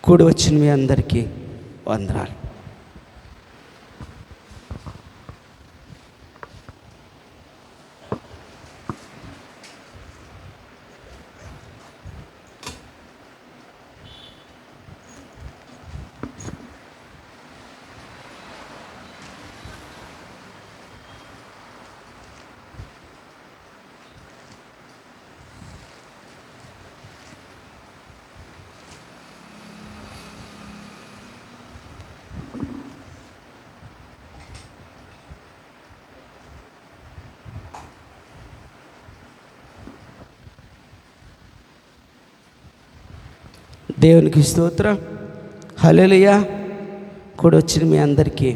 కూడి వచ్చిన మీ అందరికీ వందనాలు. దేవునికి స్తోత్రం. హల్లెలూయా. కూడా వచ్చిన మీ అందరికీ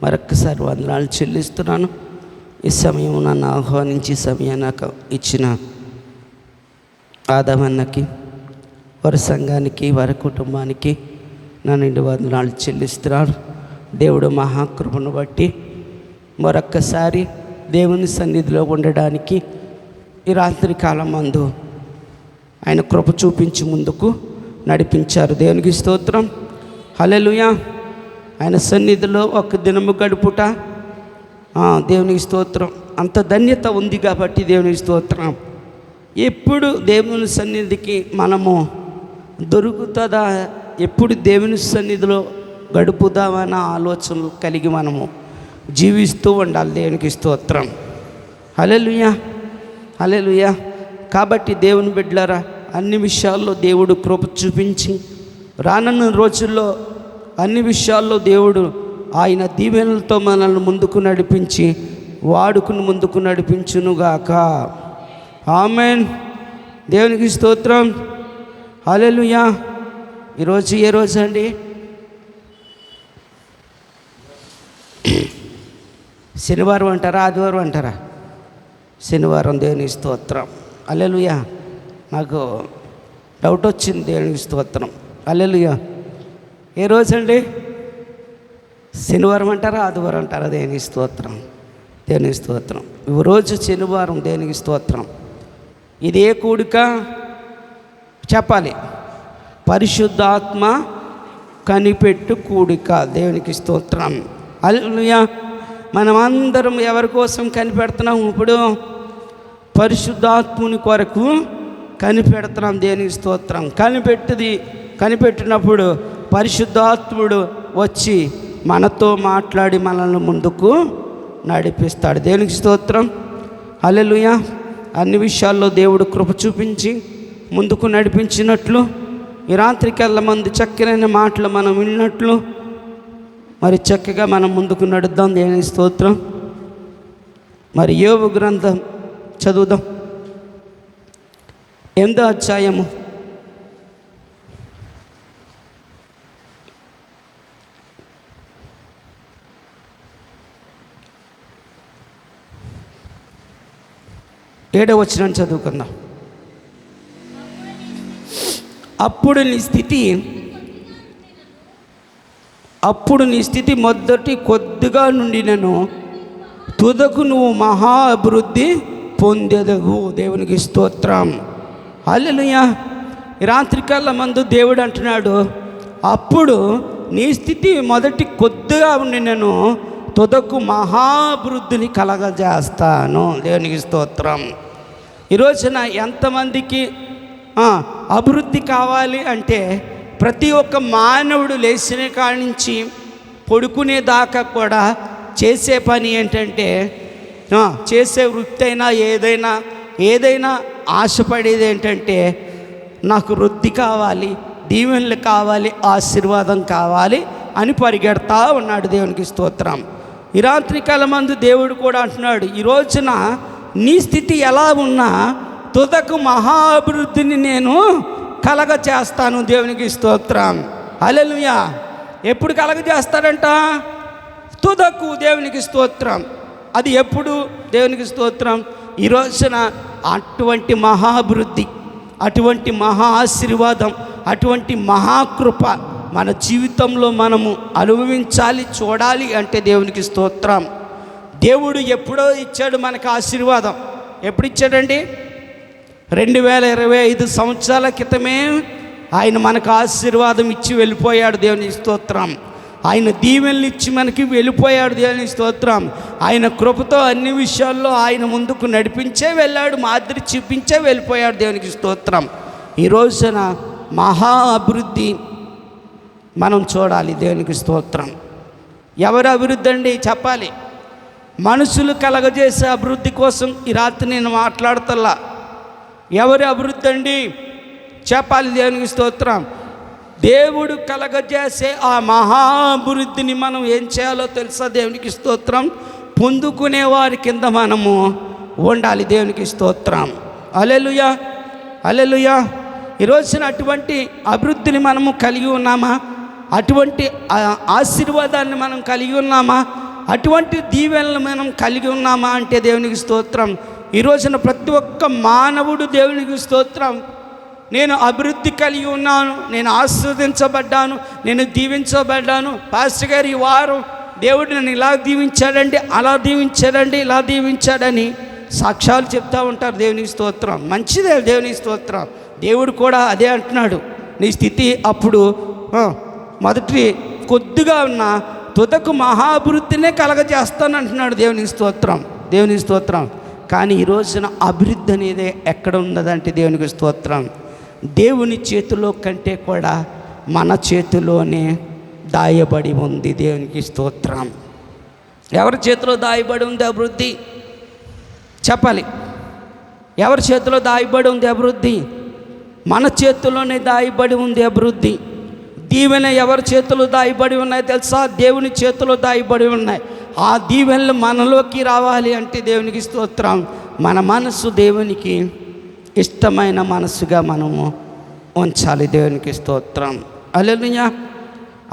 మరొక్కసారి వందనాలు చెల్లిస్తున్నాను. ఈ సమయం నన్ను ఆహ్వానించి సమయం నాకు ఇచ్చిన ఆదామన్నకి, వారి సంఘానికి, వారి కుటుంబానికి నా నిండు వందనాలు చెల్లిస్తున్నాను. దేవుడు మహాకృపను బట్టి మరొక్కసారి దేవుని సన్నిధిలో ఉండడానికి ఈ రాత్రి కాలం మందు ఆయన కృప చూపించి ముందుకు నడిపించారు. దేవునికి స్తోత్రం. హల్లెలూయా. ఆయన సన్నిధిలో ఒక దినము గడుపుట దేవునికి స్తోత్రం. అంత ధన్యత ఉంది కాబట్టి దేవునికి స్తోత్రం. ఎప్పుడు దేవుని సన్నిధికి మనము దొరుకుతుందా, ఎప్పుడు దేవుని సన్నిధిలో గడుపుదామన్న ఆలోచనలు కలిగి మనము జీవిస్తూ ఉండాలి. దేవునికి స్తోత్రం. హల్లెలూయా. హల్లెలూయా. కాబట్టి దేవుని బిడ్డలారా, అన్ని విషయాల్లో దేవుడు కృప చూపించి రానున్న రోజుల్లో అన్ని విషయాల్లో దేవుడు ఆయన దీవెనలతో మనల్ని ముందుకు నడిపించి వాడుకుని ముందుకు నడిపించునుగాక. ఆమేన్. దేవునికి స్తోత్రం. హల్లెలూయా. ఈరోజు ఏ రోజు అండి? శనివారం అంటారా, ఆదివారం అంటారా? శనివారం. దేవునికి స్తోత్రం. హల్లెలూయా. నాకు డౌట్ వచ్చింది. దేవునికి స్తోత్రం. హల్లెలూయా. ఏ రోజు అండి? శనివారం అంటారా, ఆదివారం అంటారా? దేవునికి స్తోత్రం. దేవునికి స్తోత్రం. ఈ రోజు శనివారం. దేవునికి స్తోత్రం. ఇదే కూడిక చెప్పాలి. పరిశుద్ధాత్మ కనిపెట్టు కూడిక. దేవునికి స్తోత్రం. హల్లెలూయా. మనమందరం ఎవరి కోసం కనిపెడుతున్నాం? ఇప్పుడు పరిశుద్ధాత్ముని కొరకు కనిపెడుతున్నాం. దేవునికి స్తోత్రం. కనిపెట్టినప్పుడు పరిశుద్ధాత్ముడు వచ్చి మనతో మాట్లాడి మనల్ని ముందుకు నడిపిస్తాడు. దేవునికి స్తోత్రం. హల్లెలూయా. అన్ని విషయాల్లో దేవుడు కృప చూపించి ముందుకు నడిపించినట్లు ఈ రాత్రికల్లా మంది చక్కనైన మాటలు మనం విన్నట్లు మరి చక్కగా మనం ముందుకు నడుద్దాం. దేవునికి స్తోత్రం. మరి యోబు గ్రంథం చదువుదాం. 8వ అధ్యాయము 7వ వచనం చదువుకుందాం. అప్పుడు నీ స్థితి మొదటి కొద్దిగా నుండినను తుదకు నువ్వు మహా అభివృద్ధి పొందెదగు. దేవునికి స్తోత్రం. హల్లెలూయా. ఈ రాత్రికాల మందు దేవుడు అంటున్నాడు, అప్పుడు నీ స్థితి మొదటి కొద్దిగా ఉండినను తుదకు మహాభివృద్ధిని కలగజేస్తాను. దేవునికి స్తోత్రం. ఈరోజున ఎంతమందికి అభివృద్ధి కావాలి అంటే ప్రతి ఒక్క మానవుడు లేచిన కాడి నుంచి పడుకునేదాకా కూడా చేసే పని ఏంటంటే, చేసే వృత్తి అయినా ఏదైనా ఆశపడేది ఏంటంటే నాకు వృద్ధి కావాలి, దీవెనలు కావాలి, ఆశీర్వాదం కావాలి అని పరిగెడతా ఉన్నాడు. దేవునికి స్తోత్రం. ఈ రాత్రికాలం మందు దేవుడు కూడా అంటున్నాడు, ఈ రోజున నీ స్థితి ఎలా ఉన్నా తుదకు మహా అభివృద్ధిని నేను కలగజేస్తాను. దేవునికి స్తోత్రం. హల్లెలూయా. ఎప్పుడు కలగజేస్తాడంట? తుదకు. దేవునికి స్తోత్రం. అది ఎప్పుడు? దేవునికి స్తోత్రం. ఈ రోజున అటువంటి మహాభివృద్ధి, అటువంటి మహా ఆశీర్వాదం, అటువంటి మహాకృప మన జీవితంలో మనము అనుభవించాలి, చూడాలి అంటే దేవునికి స్తోత్రం. దేవుడు ఎప్పుడో ఇచ్చాడు మనకు ఆశీర్వాదం. ఎప్పుడు ఇచ్చాడండి? 2025 సంవత్సరాల క్రితమే ఆయన మనకు ఆశీర్వాదం ఇచ్చి వెళ్ళిపోయాడు, దేవుని స్తోత్రం. ఆయన దీవెనలు ఇచ్చి మనకి వెళ్ళిపోయాడు, దేవుని స్తోత్రం. ఆయన కృపతో అన్ని విషయాల్లో ఆయన ముందుకు నడిపించే వెళ్ళాడు, మాదిరి చూపించే వెళ్ళిపోయాడు, దేవునికి స్తోత్రం. ఈ రోజున మహా అభివృద్ధి మనం చూడాలి, దేవునికి స్తోత్రం. ఎవరు అభివృద్ధి అండి చెప్పాలి? మనుషులు కలగజేసే అభివృద్ధి కోసం ఈ రాత్రి నేను మాట్లాడుతల్లా. ఎవరి అభివృద్ధి అండి చెప్పాలి, దేవునికి స్తోత్రం. దేవుడు కలగజేసే ఆ మహా అభివృద్ధిని మనం ఏం చేయాలో తెలుసా, దేవునికి స్తోత్రం. పొందుకునే వారి కింద మనము ఉండాలి, దేవునికి స్తోత్రం. హల్లెలూయా, హల్లెలూయా. ఈరోజున అటువంటి అభివృద్ధిని మనము కలిగి ఉన్నామా? అటువంటి ఆశీర్వాదాన్ని మనం కలిగి ఉన్నామా? అటువంటి దీవెనలు మనం కలిగి ఉన్నామా అంటే దేవునికి స్తోత్రం. ఈ రోజున ప్రతి ఒక్క మానవుడు దేవునికి స్తోత్రం, నేను అభివృద్ధి కలిగి ఉన్నాను, నేను ఆస్వాదించబడ్డాను, నేను దీవించబడ్డాను. పాస్టర్ గారు ఈ వారం దేవుడు నన్ను ఇలా దీవించాడండి, అలా దీవించాడండి, ఇలా దీవించాడని సాక్ష్యాలు చెప్తూ ఉంటారు, దేవునికి స్తోత్రం. మంచిదే, దేవునికి స్తోత్రం. దేవుడు కూడా అదే అంటున్నాడు, నీ స్థితి అప్పుడు మొదటి కొద్దిగా ఉన్న తుదకు మహాభివృద్ధినే కలగజేస్తాను అంటున్నాడు, దేవునికి స్తోత్రం, దేవునికి స్తోత్రం. కానీ ఈ రోజున అభివృద్ధి అనేది ఎక్కడ ఉన్నదంటే దేవునికి స్తోత్రం, దేవుని చేతిలో కంటే కూడా మన చేతిలోనే దాయబడి ఉంది, దేవునికి స్తోత్రం. ఎవరి చేతిలో దాయబడి ఉంది అభివృద్ధి చెప్పాలి? ఎవరి చేతిలో దాయబడి ఉంది అభివృద్ధి? మన చేతిలోనే దాయబడి ఉంది అభివృద్ధి. దీవెన ఎవరి చేతులు దాయబడి ఉన్నాయి తెలుసా? దేవుని చేతిలో దాయబడి ఉన్నాయి. ఆ దీవెనలు మనలోకి రావాలి అంటే దేవునికి స్తోత్రం, మన మనసు దేవునికి ఇష్టమైన మనసుగా మనము ఉంచాలి, దేవునికి స్తోత్రం. హల్లెలూయా.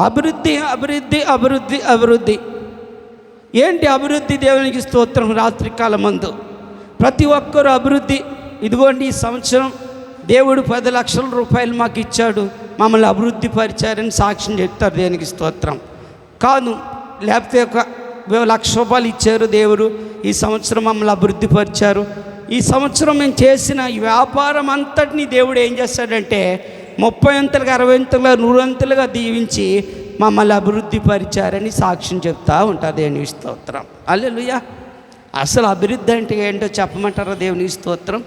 అభివృద్ధి, అభివృద్ధి, అభివృద్ధి, అభివృద్ధి. ఏంటి అభివృద్ధి? దేవునికి స్తోత్రం. రాత్రికాల మందు ప్రతి ఒక్కరూ అభివృద్ధి. ఇదిగోండి ఈ సంవత్సరం దేవుడు 10 లక్షల రూపాయలు మాకు ఇచ్చాడు, మమ్మల్ని అభివృద్ధి పరిచారని సాక్ష్యం చెప్తారు, దేవునికి స్తోత్రం. కాదు, లేకపోతే 1 లక్ష రూపాయలు ఇచ్చారు దేవుడు, ఈ సంవత్సరం మమ్మల్ని అభివృద్ధి పరిచారు. ఈ సంవత్సరం మేము చేసిన ఈ వ్యాపారం అంతటినీ దేవుడు ఏం చేస్తాడంటే 30 అంతలుగా, 60 అంతలుగా, 100 అంతలుగా దీవించి మమ్మల్ని అభివృద్ధి పరిచారని సాక్ష్యం చెప్తూ ఉంటారు, దేవునికి స్తోత్రం. హల్లెలూయా. అసలు అభివృద్ధి అంటే ఏంటో చెప్పమంటారా? దేవునికి స్తోత్రం.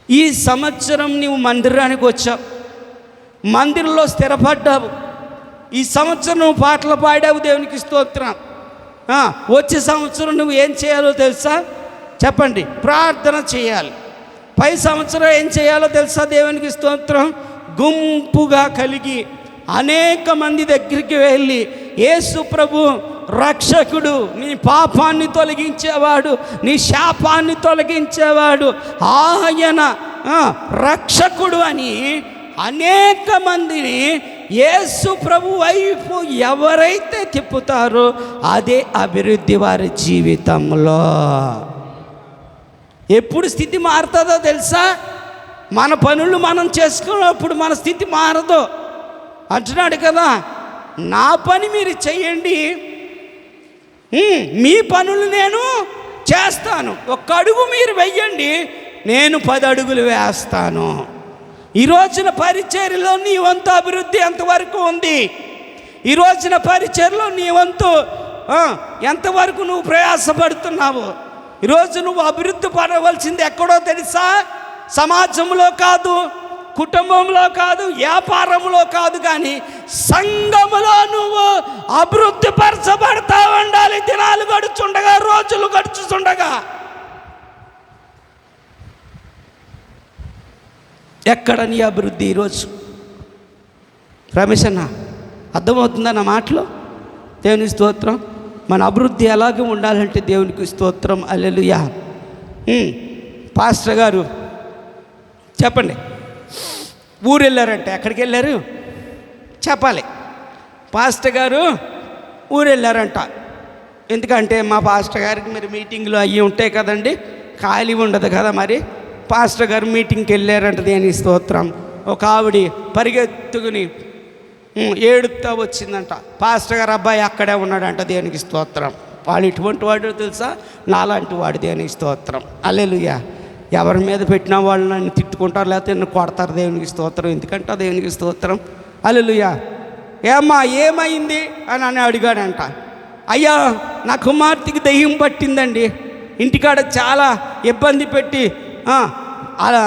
ఈ సంవత్సరం నువ్వు మందిరానికి వచ్చావు, మందిరంలో స్థిరపడ్డావు. ఈ సంవత్సరం నువ్వు పాటలు పాడావు, దేవునికి స్తోత్రం. వచ్చే సంవత్సరం నువ్వు ఏం చేయాలో తెలుసా చెప్పండి? ప్రార్థన చేయాలి. పై సంవత్సరం ఏం చేయాలో తెలుసా? దేవునికి స్తోత్రం. గుంపుగా కలిగి అనేక మంది దగ్గరికి వెళ్ళి, యేసు ప్రభు రక్షకుడు, నీ పాపాన్ని తొలగించేవాడు, నీ శాపాన్ని తొలగించేవాడు, ఆయన రక్షకుడు అని అనేక మందిని యేసు ప్రభు వైపు ఎవరైతే తిప్పుతారో అదే అభివృద్ధి వారి జీవితంలో. ఎప్పుడు స్థితి మారుతుందో తెలుసా? మన పనులు మనం చేసుకున్నప్పుడు మన స్థితి మారదు అంటున్నాడు కదా. నా పని మీరు చెయ్యండి, మీ పనులు నేను చేస్తాను. 1 అడుగు మీరు వెయ్యండి, నేను 10 అడుగులు వేస్తాను. ఈ రోజున పరిచర్యలో నీ వంతు అభివృద్ధి ఎంతవరకు ఉంది? ఈ రోజున పరిచర్యలో నీ వంతు ఎంతవరకు నువ్వు ప్రయాసపడుతున్నావు? ఈరోజు నువ్వు అభివృద్ధి పడవలసింది ఎక్కడో తెలుసా? సమాజంలో కాదు, కుటుంబంలో కాదు, వ్యాపారంలో కాదు, కానీ సంఘములో నువ్వు అభివృద్ధి పరచబడతా ఉండాలి. దినాలు గడుచుండగా, రోజులు గడుచుతుండగా. ఎక్కడ నీ అభివృద్ధి ఈరోజు? రమేష్ అన్న, అర్థమవుతుందా నా మాటలో? దేవునికి స్తోత్రం. మన అభివృద్ధి ఎలాగే ఉండాలంటే దేవునికి స్తోత్రం. హల్లెలూయా. పాస్టర్ గారు చెప్పండి, ఊరు వెళ్ళారంటే ఎక్కడికి వెళ్ళారు చెప్పాలి? పాస్టర్ గారు ఊరు వెళ్ళారంట. ఎందుకంటే మా పాస్టర్ గారికి మరి మీటింగ్లు అవి ఉంటాయి కదండి, ఖాళీ ఉండదు కదా. మరి పాస్టర్ గారు మీటింగ్కి వెళ్ళారంట, దేనికి స్తోత్రం. ఒక ఆవిడ పరిగెత్తుకుని ఏడుతా వచ్చిందంట, పాస్టర్ గారు అబ్బాయి అక్కడే ఉన్నాడంట, దేనికి స్తోత్రం. వాడు ఇటువంటి వాడు తెలుసా? నాలాంటి వాడు, దేనికి స్తోత్రం. హల్లెలూయా. ఎవరి మీద పెట్టిన వాళ్ళు నన్ను తిట్టుకుంటారు, లేకపోతే నన్ను కొడతారు. దేవునికి స్తోత్రం. ఎందుకంటే దేవునికి స్తోత్రం. హల్లెలూయా. ఏమ్మా ఏమైంది అని అడిగాడంట. అయ్యా, నా కుమార్తెకి దెయ్యం పట్టిందండి, ఇంటికాడ చాలా ఇబ్బంది పెట్టి అలా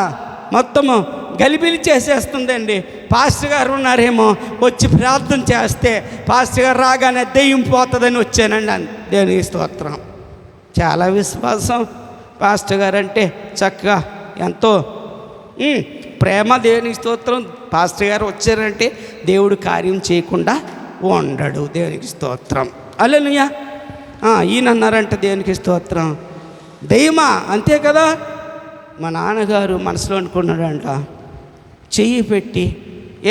మొత్తము గలిబిలి చేసేస్తుందండి. పాస్టర్ గారు ఉన్నారేమో, వచ్చి ప్రార్థన చేస్తే పాస్టర్ గారు రాగానే దెయ్యం పోతుందని వచ్చానండి అని. దేవునికి స్తోత్రం. చాలా విశ్వాసం పాస్టర్ గారు అంటే, చక్కగా ఎంతో ప్రేమ. దేవునికి స్తోత్రం. పాస్టర్ గారు వచ్చారంటే దేవుడు కార్యం చేయకుండా ఉండడు. దేవునికి స్తోత్రం. హల్లెలూయా. ఈయన అన్నారంట, దేవునికి స్తోత్రం, దెయ్యమా? అంతే కదా. మా నాన్నగారు మనసులో అనుకున్నాడంట, చెయ్యి పెట్టి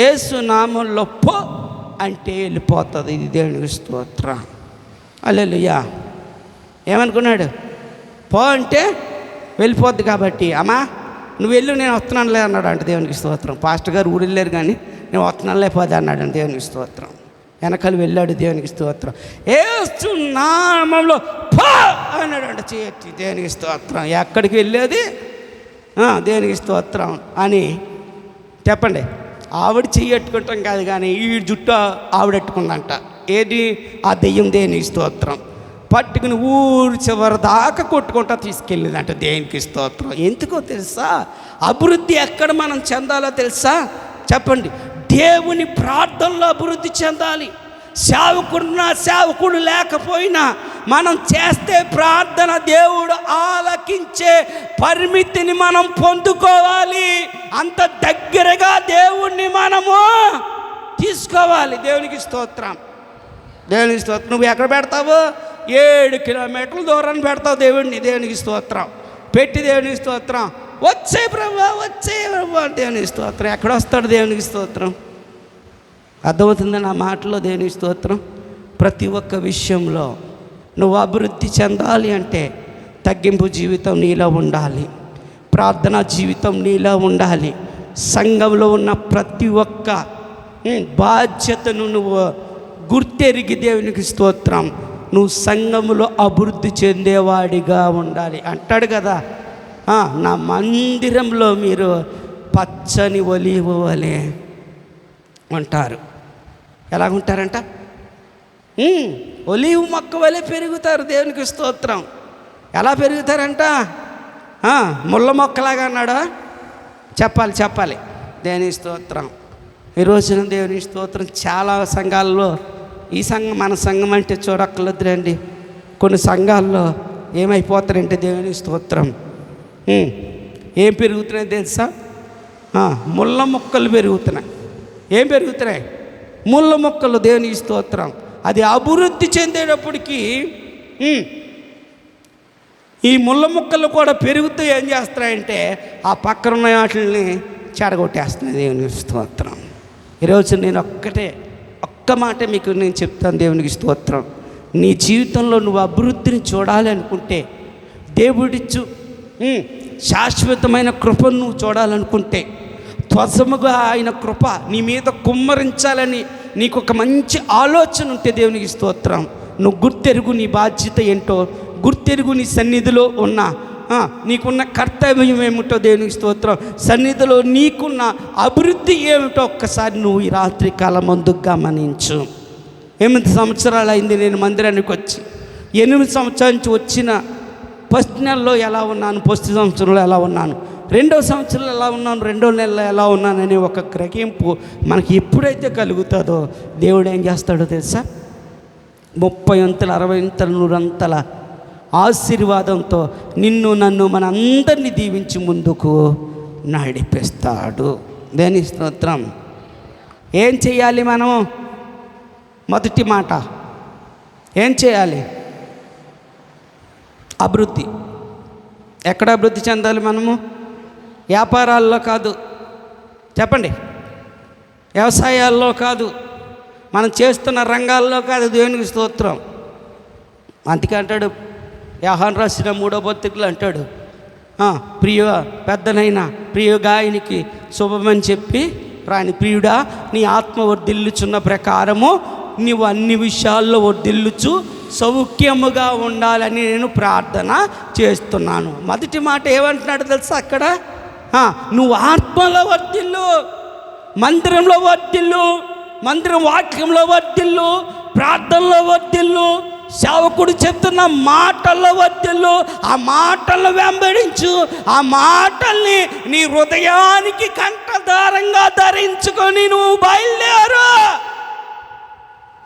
యేసు నామంలో పో అంటే వెళ్ళిపోతుంది. ఇది దేవునికి స్తోత్రం. హల్లెలూయా. ఏమనుకున్నాడు? పో అంటే వెళ్ళిపోద్ది కాబట్టి, అమ్మా నువ్వు వెళ్ళు, నేను వస్తున్నానులే అన్నాడు అంట. దేవునికి స్తోత్రం. పాస్టర్ గారు ఊరు వెళ్ళారు కానీ నేను వస్తున్నానులే పోదే అన్నాడు అంట. దేవునికి స్తోత్రం. వెనకాల వెళ్ళాడు. దేవునికి స్తోత్రం. యేసు నామంలో పో అన్నాడు అంట. చేతి. దేవునికి స్తోత్రం. ఎక్కడికి వెళ్ళేది? దేవునికి స్తోత్రం అని చెప్పండి. ఆవిడ చెయ్యట్టుకుంటాం కాదు కానీ ఈ జుట్టు ఆవిడెట్టుకుందంట. ఏది? ఆ దెయ్యం. దేవునికి స్తోత్రం. పట్టుకుని ఊరు చివరి దాకా కొట్టుకుంటా తీసుకెళ్ళిందంట. దేనికి స్తోత్రం. ఎందుకో తెలుసా? అభివృద్ధి ఎక్కడ మనం చెందాలో తెలుసా? చెప్పండి. దేవుని ప్రార్థనలో అభివృద్ధి చెందాలి. సేవకుడు లేకపోయినా మనం చేస్తే ప్రార్థన దేవుడు ఆలకించే పరిమితిని మనం పొందుకోవాలి. అంత దగ్గరగా దేవుణ్ణి మనము తీసుకోవాలి. దేవునికి స్తోత్రం. దేవునికి స్తోత్రం. నువ్వు ఎక్కడ పెడతావు? 7 కిలోమీటర్ల దూరాన్ని పెడతావు దేవుడిని. దేవునికి స్తోత్రం. పెట్టి దేవునికి స్తోత్రం, వచ్చే ప్రభు దేవునికి స్తోత్రం. ఎక్కడ వస్తాడు? దేవునికి స్తోత్రం. అర్థమవుతుంది నా మాటలో? దేవునికి స్తోత్రం. ప్రతి ఒక్క విషయంలో నువ్వు అభివృద్ధి చెందాలి అంటే తగ్గింపు జీవితం నీలో ఉండాలి, ప్రార్థనా జీవితం నీలో ఉండాలి. సంఘంలో ఉన్న ప్రతి ఒక్క బాధ్యతను నువ్వు గుర్తెరిగి దేవునికి స్తోత్రం నువ్వు సంఘములో అభివృద్ధి చెందేవాడిగా ఉండాలి. అంటాడు కదా, నా మందిరంలో మీరు పచ్చని ఒలీవ వలె ఉంటారు. ఎలాగుంటారంట? ఒలీవ మొక్క వలె పెరుగుతారు. దేవునికి స్తోత్రం. ఎలా పెరుగుతారంట? ముళ్ళ మొక్కలాగా అన్నాడా? చెప్పాలి. దేవునికి స్తోత్రం. ఈ రోజున దేవునికి స్తోత్రం. చాలా సంఘాల్లో, ఈ సంఘం మన సంఘం అంటే చూడక్కర్లేదులేండి, కొన్ని సంఘాల్లో ఏమైపోతారంటే దేవునికి స్తోత్రం ఏం పెరుగుతున్నాయి తెలుసా? ముళ్ళ మొక్కలు పెరుగుతున్నాయి. ఏం పెరుగుతున్నాయి? ముళ్ళ మొక్కలు. దేవునికి స్తోత్రం. అది అభివృద్ధి చెందేటప్పటికీ ఈ ముళ్ళ మొక్కలు కూడా పెరుగుతూ ఏం చేస్తాయంటే ఆ పక్కన ఉన్న వాటిని చెడగొట్టేస్తున్నాయి. దేవునికి స్తోత్రం. ఈరోజు నేను ఒక్క మాట మీకు నేను చెప్తాను. దేవునికి స్తోత్రం. నీ జీవితంలో నువ్వు అభివృద్ధిని చూడాలి అనుకుంటే, దేవుడిచ్చు శాశ్వతమైన కృపను నువ్వు చూడాలనుకుంటే, త్వరముగా ఆయన కృప నీ మీద కుమ్మరించాలని నీకు ఒక మంచి ఆలోచన ఉంటే దేవునికి స్తోత్రం, నువ్వు గుర్తెరుగు నీ బాధ్యత ఏంటో, గుర్తెరుగు నీ సన్నిధిలో ఉన్న నీకున్న కర్తవ్యం ఏమిటో. దేవునికి స్తోత్రం. సన్నిధిలో నీకున్న అభివృద్ధి ఏమిటో ఒక్కసారి నువ్వు ఈ రాత్రి కాలం ముందు గమనించు. 8 సంవత్సరాలు అయింది నేను మందిరానికి వచ్చి. 8 సంవత్సరాల నుంచి వచ్చిన ఫస్ట్ నెలలో ఎలా ఉన్నాను, ఫస్ట్ సంవత్సరంలో ఎలా ఉన్నాను, 2వ సంవత్సరంలో ఎలా ఉన్నాను, 2వ నెలలో ఎలా ఉన్నాననే ఒక గ్రహింపు మనకి ఎప్పుడైతే కలుగుతుందో దేవుడు ఏం చేస్తాడో తెలుసా? 30 అంతల 60 అంతల 100 అంతల ఆశీర్వాదంతో నిన్ను నన్ను మన అందరినీ దీవించి ముందుకు నడిపిస్తాడు. దేని స్తోత్రం. ఏం చేయాలి మనము? మొదటి మాట ఏం చేయాలి? అభివృద్ధి. ఎక్కడ అభివృద్ధి చెందాలి మనము? వ్యాపారాల్లో కాదు, చెప్పండి, వ్యవసాయాల్లో కాదు, మనం చేస్తున్న రంగాల్లో కాదు. దేవునికి స్తోత్రం. అందుకే అంటాడు యోహాను రాసిన 3వ పత్రికలో అంటాడు, ప్రియ పెద్దనైనా ప్రియ గాయనికి శుభమని చెప్పి రాని, ప్రియుడా నీ ఆత్మ వర్ధిల్లుచున్న ప్రకారము నీవు అన్ని విషయాల్లో వర్ధిల్లుచు సౌఖ్యముగా ఉండాలని నేను ప్రార్థన చేస్తున్నాను. మొదటి మాట ఏమంటున్నాడు తెలుసా అక్కడ? నువ్వు ఆత్మలో వర్ధిల్లు, మందిరంలో వర్ధిల్లు, మందిరం వాక్యంలో వర్ధిల్లు, ప్రార్థనలో వర్ధిల్లు, సేవకుడు చెప్తున్న మాటల్లో వర్ధిల్లు, ఆ మాటలను వెంబడించు, ఆ మాటల్ని నీ హృదయానికి కంఠధారంగా ధరించుకొని నువ్వు బయలుదేరు.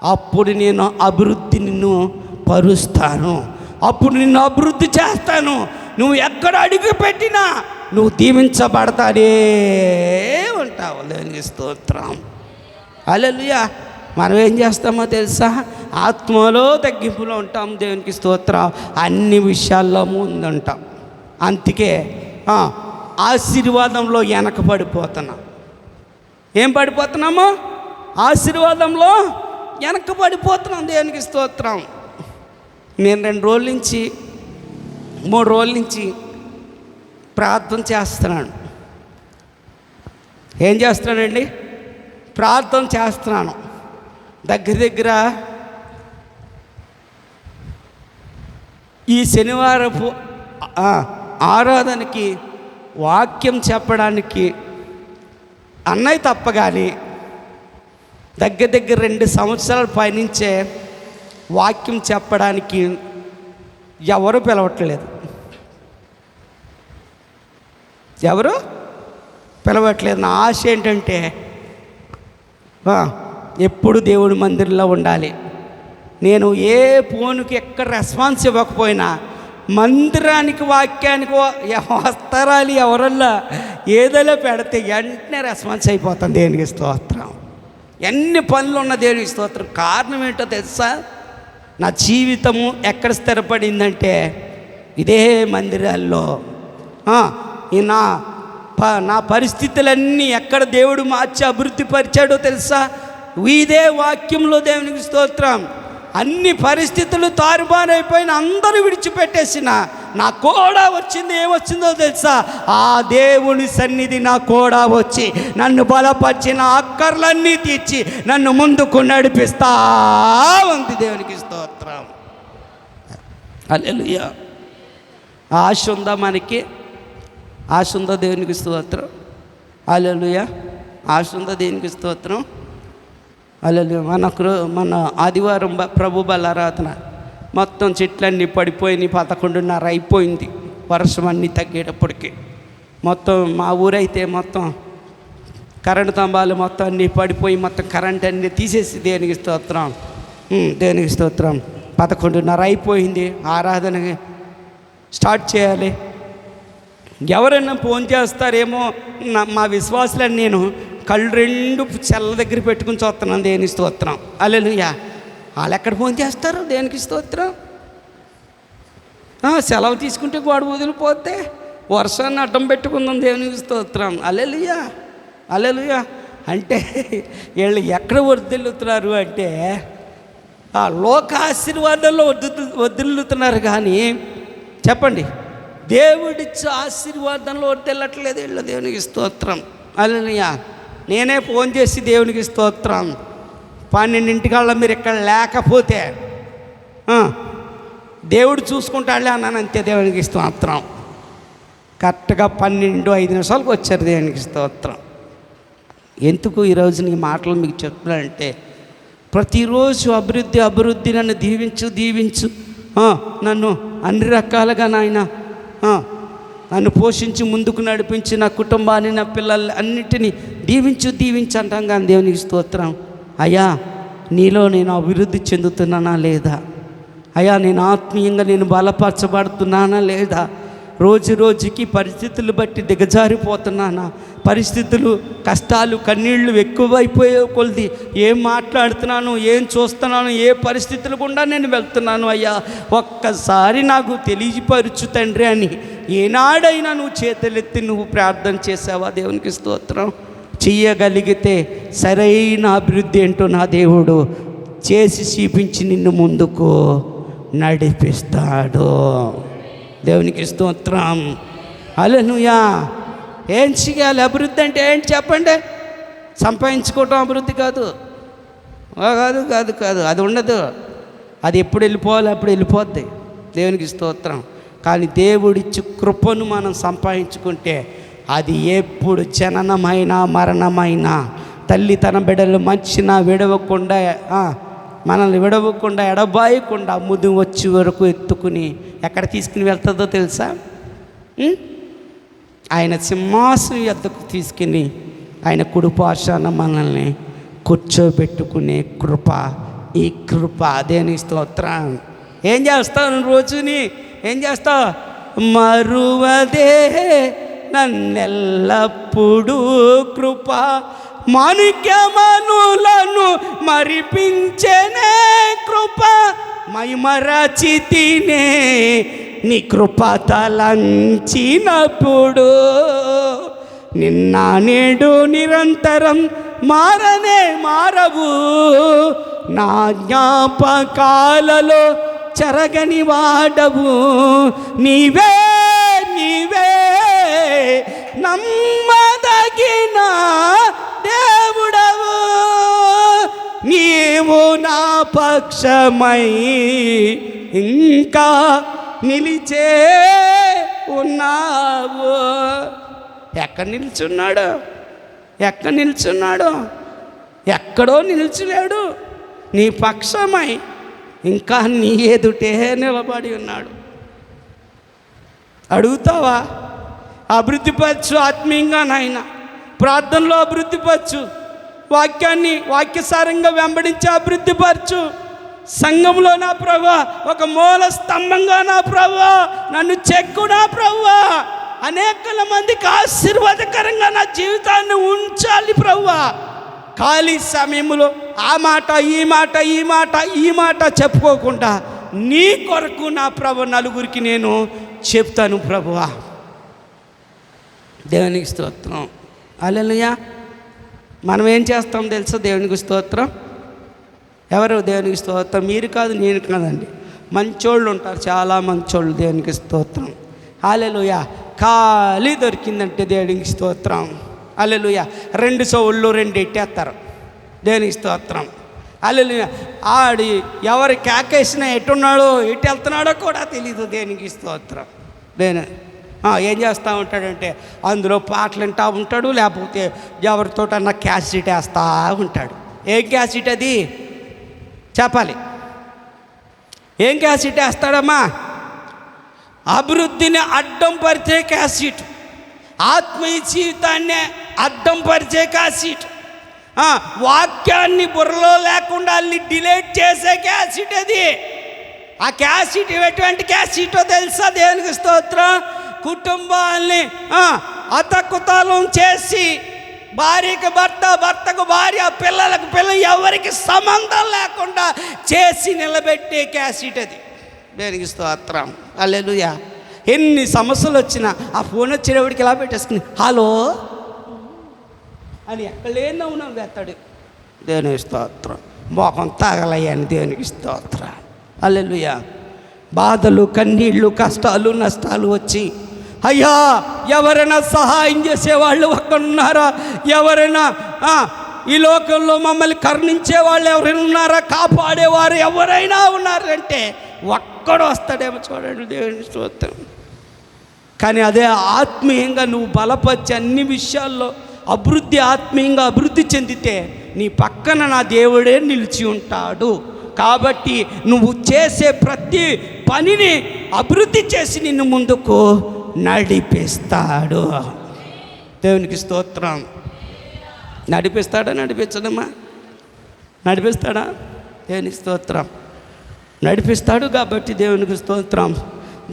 అప్పుడు నేను అభివృద్ధి నిన్ను పరుస్తాను, అప్పుడు నిన్ను అభివృద్ధి చేస్తాను. నువ్వు ఎక్కడ అడుగు పెట్టినా నువ్వు దీవించబడతానే ఉంటావు. దేవునికి స్తోత్రం. హల్లెలూయా. మనం ఏం చేస్తామో తెలుసా? ఆత్మలో తగ్గింపులో ఉంటాం. దేవునికి స్తోత్రం. అన్ని విషయాల్లో ముందుంటాం. అందుకే ఆశీర్వాదంలో వెనకబడిపోతున్నాం. ఏం పడిపోతున్నామో? ఆశీర్వాదంలో వెనకబడిపోతున్నాం. దేవునికి స్తోత్రం. నేను 2 రోజుల నుంచి 3 రోజుల నుంచి ప్రార్థన చేస్తున్నాను. ఏం చేస్తున్నానండి? ప్రార్థన చేస్తున్నాను. దగ్గర ఈ శనివారపు ఆరాధనకి వాక్యం చెప్పడానికి అన్నయ్య తప్ప కానీ దగ్గర 2 సంవత్సరాల పైనుంచే వాక్యం చెప్పడానికి ఎవరు పిలవట్లేదు. ఎవరు పిలవట్లేదు. నా ఆశ ఏంటంటే ఎప్పుడు దేవుడి మందిరంలో ఉండాలి. నేను ఏ ఫోన్కి ఎక్కడ రెస్పాన్స్ ఇవ్వకపోయినా మందిరానికి వాక్యానికి వస్తారాలి ఎవరల్లా ఏదైనా పెడితే వెంటనే రెస్పాన్స్ అయిపోతాను. దేవునికి స్తోత్రం. ఎన్ని పనులు ఉన్న దేవునికి స్తోత్రం. కారణం ఏంటో తెలుసా? నా జీవితము ఎక్కడ స్థిరపడిందంటే ఇదే మందిరాల్లో. నా పరిస్థితులన్నీ ఎక్కడ దేవుడు మార్చి అభివృద్ధి పరిచాడో తెలుసా? ఇదే వాక్యంలో. దేవునికి స్తోత్రం. అన్ని పరిస్థితులు తారుబారైపోయిన అందరూ విడిచిపెట్టేసిన నా కూడా వచ్చింది. ఏమొచ్చిందో తెలుసా? ఆ దేవుని సన్నిధి నా కూడా వచ్చి నన్ను బలపరిచిన అక్కర్లన్నీ తీర్చి నన్ను ముందుకు నడిపిస్తా ఉంది. దేవునికి స్తోత్రం. హల్లెలూయా. ఆశ ఉందా మనకి? ఆశ ఉందా? దేవునికి స్తోత్రం. హల్లెలూయా. ఆశ ఉందా? దేవునికి స్తోత్రం. హల్లెలూయా. మన ఆదివారం ప్రభు బలారాధన మొత్తం చెట్లన్నీ పడిపోయినాయి. 11:30 అయిపోయింది. వర్షం అన్నీ తగ్గేటప్పటికి మొత్తం మా ఊరైతే మొత్తం కరెంటు స్తంభాలు మొత్తం అన్నీ పడిపోయి మొత్తం కరెంట్ అన్నీ తీసేసి దేవునికి స్తోత్రం. దేవునికి స్తోత్రం. 11:30 అయిపోయింది. ఆరాధన స్టార్ట్ చేయాలి. ఎవరైనా ఫోన్ చేస్తారేమో మా విశ్వాసులని నేను కళ్ళు 2 చెల్ల దగ్గర పెట్టుకుని చూస్తున్నాను. దేవునికి స్తోత్రం. హల్లెలూయా. వాళ్ళు ఎక్కడ ఫోన్ చేస్తారు? దేవునికి స్తోత్రం. సెలవు తీసుకుంటే గోడ వదిలిపోతే వర్షాన్ని అడ్డం పెట్టుకుందాం. దేవునికి స్తోత్రం. హల్లెలూయా. హల్లెలూయా. అంటే వీళ్ళు ఎక్కడ వర్ధిల్లుతున్నారు అంటే లోక ఆశీర్వాదంలో వర్ధిల్లుతున్నారు. కానీ చెప్పండి, దేవుడిచ్చే ఆశీర్వాదంలో వర్ధిల్లట్లేదు వీళ్ళు. దేవునికి స్తోత్రం. హల్లెలూయా. నేనే ఫోన్ చేసి దేవునికి స్తోత్రం 12 మీరు ఇక్కడ లేకపోతే దేవుడు చూసుకుంటాడులే అన్నాను. అంతే. దేవునికి స్తోత్రం. కరెక్ట్గా 12:05 వచ్చారు. దేవునికి స్తోత్రం. ఎందుకు ఈరోజు నీ మాటలు మీకు చెప్తున్నానంటే ప్రతిరోజు అభివృద్ధి నన్ను దీవించు నన్ను అన్ని రకాలుగా నాయన నన్ను పోషించి ముందుకు నడిపించి నా కుటుంబాన్ని నా పిల్లల్ని అన్నిటినీ దీవించు అంటాం. కానీ దేవునికి స్తోత్రం. అయ్యా నీలో నేను అభివృద్ధి చెందుతున్నానా లేదా? అయ్యా నేను ఆత్మీయంగా నేను బలపరచబడుతున్నానా లేదా? రోజుకి పరిస్థితులు బట్టి దిగజారిపోతున్నానా? పరిస్థితులు, కష్టాలు, కన్నీళ్ళు ఎక్కువైపోయే కొలది ఏం మాట్లాడుతున్నాను, ఏం చూస్తున్నాను, ఏ పరిస్థితులు గుండా నేను వెళ్తున్నాను అయ్యా ఒక్కసారి నాకు తెలియపరచు తండ్రి అని ఏనాడైనా నువ్వు చేతులెత్తి నువ్వు ప్రార్థన చేసావా? దేవునికి స్తోత్రం. చెయ్యగలిగితే సరైన అభివృద్ధి ఏంటో నా దేవుడు చేసి చూపించి నిన్ను ముందుకు నడిపిస్తాడు. దేవునికి స్తోత్రం. హల్లెలూయా. ఏం చేయాలి? అభివృద్ధి అంటే ఏంటి చెప్పండి? సంపాదించుకోవటం అభివృద్ధి కాదు. కాదు అది ఉండదు. అది ఎప్పుడు వెళ్ళిపోవాలి అప్పుడు వెళ్ళిపోద్ది. దేవునికి స్తోత్రం. కానీ దేవుడిచ్చి కృపను మనం సంపాదించుకుంటే అది ఎప్పుడు జననమైనా మరణమైనా తల్లి తన బిడ్డలు మంచినా విడవకుండా మనల్ని విడవకుండా ఎడబాయకుండా ముదు వచ్చే వరకు ఎత్తుకుని ఎక్కడ తీసుకుని వెళ్తుందో తెలుసా? ఆయన సింహాసనం యొద్దకు తీసుకుని ఆయన కుడిపార్శ్వాన మనల్ని కూర్చోబెట్టుకునే కృప, ఈ కృప. దేనికి స్తోత్రం. ఏం చేస్తావు రోజుని? ఏం చేస్తావు? మరువదే నన్నెల్లప్పుడూ కృప మాణిక్యమనులను మరిపించెనే కృప మైమరచితినే నీ కృప తలంచినప్పుడు. నిన్న నేడు నిరంతరం మారనే మారవు, నా జ్ఞాపకాలలో చెరగని వాడవు. నీవే నీవే నమ్మదగిన దేవుడవు, నీవు నా పక్షమై ఇంకా నిలిచే ఉన్నావు. ఎక్కడ నిల్చున్నాడు? ఎక్కడ నిల్చున్నాడు? ఎక్కడో నిల్చున్నాడు. నీ పక్షమై ఇంకా నీ ఎదుటే నిలబడి ఉన్నాడు. అడుగుతావా? అభివృద్ధిపరచు ఆత్మీయంగా నాయన, ప్రార్థనలో అభివృద్ధిపరచు, వాక్యాన్ని వాక్యసారంగా వెంబడించి అభివృద్ధిపరచు. సంఘంలో నా ప్రభువా ఒక మూల స్తంభంగా నా ప్రభువా నన్ను చెక్కు నా ప్రభువా. అనేకల మందికి ఆశీర్వాదకరంగా నా జీవితాన్ని ఉంచాలి ప్రభువా. ఖాళీ సమయంలో ఆ మాట ఈ మాట ఈ మాట ఈ మాట చెప్పుకోకుండా నీ కొరకు నా ప్రభు నలుగురికి నేను చెప్తాను ప్రభువా. దేవునికి స్తోత్రం. హల్లెలూయా. మనం ఏం చేస్తాం తెలుసా? దేవునికి స్తోత్రం. ఎవరు దేవునికి స్తోత్రం? మీరు కాదు, నేను కాదండి. మంచోళ్ళు ఉంటారు, చాలా మంచోళ్ళు. దేవునికి స్తోత్రం. హల్లెలూయా. ఖాళీ దొరికిందంటే దేవునికి స్తోత్రం. హల్లెలూయా. 2 సౌళ్ళు 2 ఎట్టేస్తారు. దేవునికి స్తోత్రం. హల్లెలూయా. ఆడి ఎవరు కేకేసినా ఎట్టున్నాడో ఎటు వెళ్తున్నాడో కూడా తెలీదు. దేవునికి స్తోత్రం. ఏం చేస్తూ ఉంటాడంటే అందులో పాటలు వింటూ ఉంటాడు, లేకపోతే ఎవరితోటన్నా క్యాసెట్ వేస్తూ ఉంటాడు. ఏం క్యాసెట్ అది చెప్పాలి? ఏం క్యాసెట్ వేస్తాడమ్మా? అభివృద్ధిని అడ్డం పరిచే క్యాసెట్, ఆత్మీయ జీవితాన్ని అడ్డం పరిచే క్యాసెట్, వాక్యాన్ని బుర్రలో లేకుండా అల్లి డిలీట్ చేసే క్యాసెట్ అది. ఆ క్యాసెట్ ఎటువంటి క్యాసెటో తెలుసా? దేవునికి స్తోత్రం. కుటుంబాన్ని అతకుతలం చేసి భార్యకు భర్త, భర్తకు భార్య, పిల్లలకు పిల్లలు ఎవరికి సంబంధం లేకుండా చేసి నిలబెట్టే క్యాసెట్ అది. దేవునికి స్తోత్రం. హల్లెలూయా. ఎన్ని సమస్యలు వచ్చినా ఆ ఫోన్ వచ్చేవాడికి ఇలా పెట్టేసుకుని హలో అని ఎక్కడ లేని నవ్వు వేస్తాడు. దేవునికి స్తోత్రం. మోకం తాగలయ్యాని. దేవునికి స్తోత్రం. హల్లెలూయా. బాధలు, కన్నీళ్ళు, కష్టాలు, నష్టాలు వచ్చి అయ్యా ఎవరైనా సహాయం చేసేవాళ్ళు ఒక్కడున్నారా? ఎవరైనా ఈ లోకంలో మమ్మల్ని కరుణించే వాళ్ళు ఎవరైనా ఉన్నారా? కాపాడేవారు ఎవరైనా ఉన్నారంటే ఒక్కడు వస్తాడేమో చూడండి. దేవుని స్తోత్రం. కానీ అదే ఆత్మీయంగా నువ్వు బలపరిచి అన్ని విషయాల్లో ఆత్మీయంగా అభివృద్ధి చెందితే నీ పక్కన నా దేవుడే నిలిచి ఉంటాడు. కాబట్టి నువ్వు చేసే ప్రతి పనిని అభివృద్ధి చేసి నిన్ను ముందుకు నడిపిస్తాడు. దేవునికి స్తోత్రం. నడిపిస్తాడా? నడిపించడమ్మా? నడిపిస్తాడా? దేవునికి స్తోత్రం. నడిపిస్తాడు. కాబట్టి దేవునికి స్తోత్రం.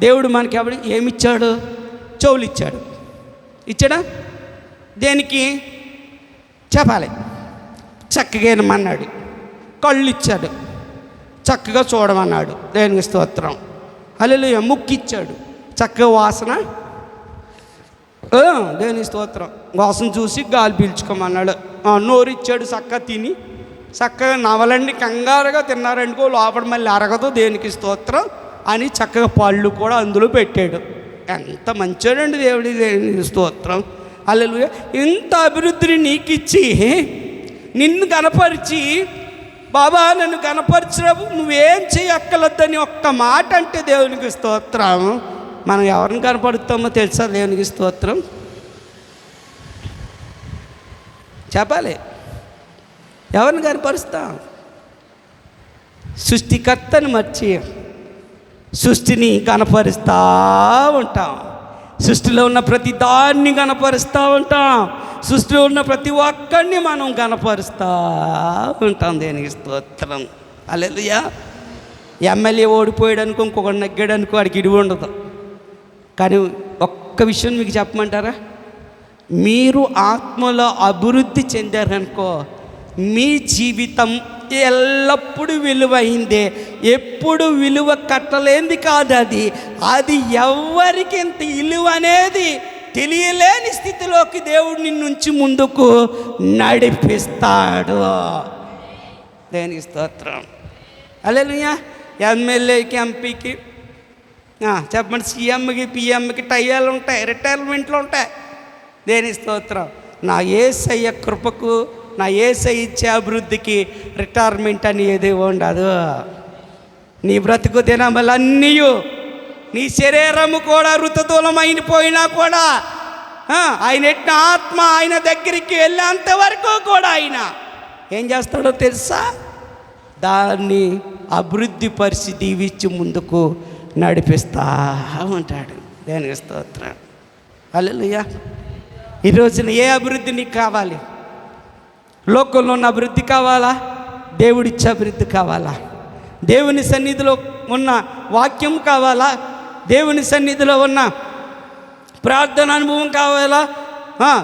దేవుడు మనకి ఏమిచ్చాడు? చెవులు ఇచ్చాడు. ఇచ్చాడా? దేనికి చెప్పాలి? చక్కగా వినమన్నాడు. కళ్ళు ఇచ్చాడు, చక్కగా చూడమన్నాడు. దేవునికి స్తోత్రం. హల్లెలూయా. ముక్కు ఇచ్చాడు, చక్కగా వాసన. దేవునికి స్తోత్రం. వాసన చూసి గాలి పీల్చుకోమన్నాడు. నోరు ఇచ్చాడు, చక్కగా తిని చక్కగా నవలండి కంగారుగా తిన్నారనుకో లోపల మళ్ళీ అరగదు. దేవునికి స్తోత్రం అని చక్కగా పళ్ళు కూడా అందులో పెట్టాడు. ఎంత మంచోడండి దేవుడి. దేవునికి స్తోత్రం. హల్లెలూయా. ఇంత అభివృద్ధిని నీకు ఇచ్చి నిన్ను కనపరిచి బాబా నన్ను కనపరిచినప్పుడు నువ్వేం చేయక్కర్లేదని ఒక్క మాట అంటే దేవునికి స్తోత్రం. మనం ఎవరిని కనపడుతామో తెలుసా? దేవునికి స్తోత్రం చెప్పాలి. ఎవరిని కనపరుస్తాం? సృష్టికర్తను మర్చి సృష్టిని కనపరుస్తూ ఉంటాం. సృష్టిలో ఉన్న ప్రతి దాన్ని కనపరుస్తూ ఉంటాం. సృష్టిలో ఉన్న ప్రతి ఒక్కడిని మనం కనపరుస్తూ ఉంటాం. దేనికి స్తోత్రం. హల్లెలూయా. ఎమ్మెల్యే ఓడిపోయాడు అనుకో, ఇంకొకటి నెగ్గాడు అనుకో, వాడికి ఇడివి ఉండదు. కానీ ఒక్క విషయం మీకు చెప్పమంటారా? మీరు ఆత్మలో అభివృద్ధి చెందారనుకో, మీ జీవితం ఎల్లప్పుడూ విలువైందే. ఎప్పుడు విలువ కట్టలేంది కాదు. అది ఎవరికి ఎంత విలువ అనేది తెలియలేని స్థితిలోకి దేవుడు నిన్నుంచి ముందుకు నడిపిస్తాడు. దేనికి స్తోత్రం. హల్లెలూయా. ఎమ్మెల్యేకి, ఎంపీకి, చెప్పండి, సీఎంకి, పిఎంకి టైయాలు ఉంటాయి, రిటైర్మెంట్లు ఉంటాయి. దేనికి స్తోత్రం. నా యేసయ్య కృపకు, నా యేసయ్య ఇచ్చే అభివృద్ధికి రిటైర్మెంట్ అని ఏది ఉండదు. నీ బ్రతుకు దినములన్నీ, నీ శరీరము కూడా ఋతుదూలమైన పోయినా కూడా ఆయన ఎట్టిన ఆత్మ ఆయన దగ్గరికి వెళ్ళేంత వరకు కూడా ఆయన ఏం చేస్తాడో తెలుసా? దాన్ని అభివృద్ధి పరిచి దీవించి ముందుకు నడిపిస్తా ఉంటాడు. దేనికి స్తోత్రం. హల్లెలూయా. ఈ రోజున ఏ అభివృద్ధి నీకు కావాలి? లోకంలో ఉన్న అభివృద్ధి కావాలా? దేవుడిచ్చే అభివృద్ధి కావాలా? దేవుని సన్నిధిలో ఉన్న వాక్యం కావాలా? దేవుని సన్నిధిలో ఉన్న ప్రార్థన అనుభవం కావాలా?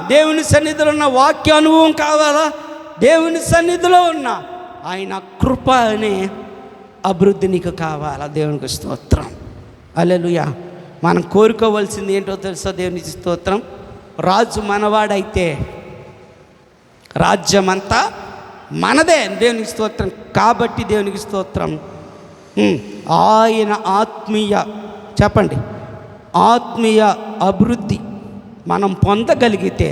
దేవుని సన్నిధిలో ఉన్న వాక్య అనుభవం కావాలా? దేవుని సన్నిధిలో ఉన్న ఆయన కృప అనే అభివృద్ధి నీకు కావాలా? దేవునికి స్తోత్రం. హల్లెలూయా. మనం కోరుకోవాల్సింది ఏంటో తెలుసా? దేవునికి స్తోత్రం. రాజు మనవాడైతే రాజ్యమంతా మనదే. దేవునికి స్తోత్రం. కాబట్టి దేవునికి స్తోత్రం. ఆయన ఆత్మీయ, చెప్పండి, ఆత్మీయ అభివృద్ధి మనం పొందగలిగితే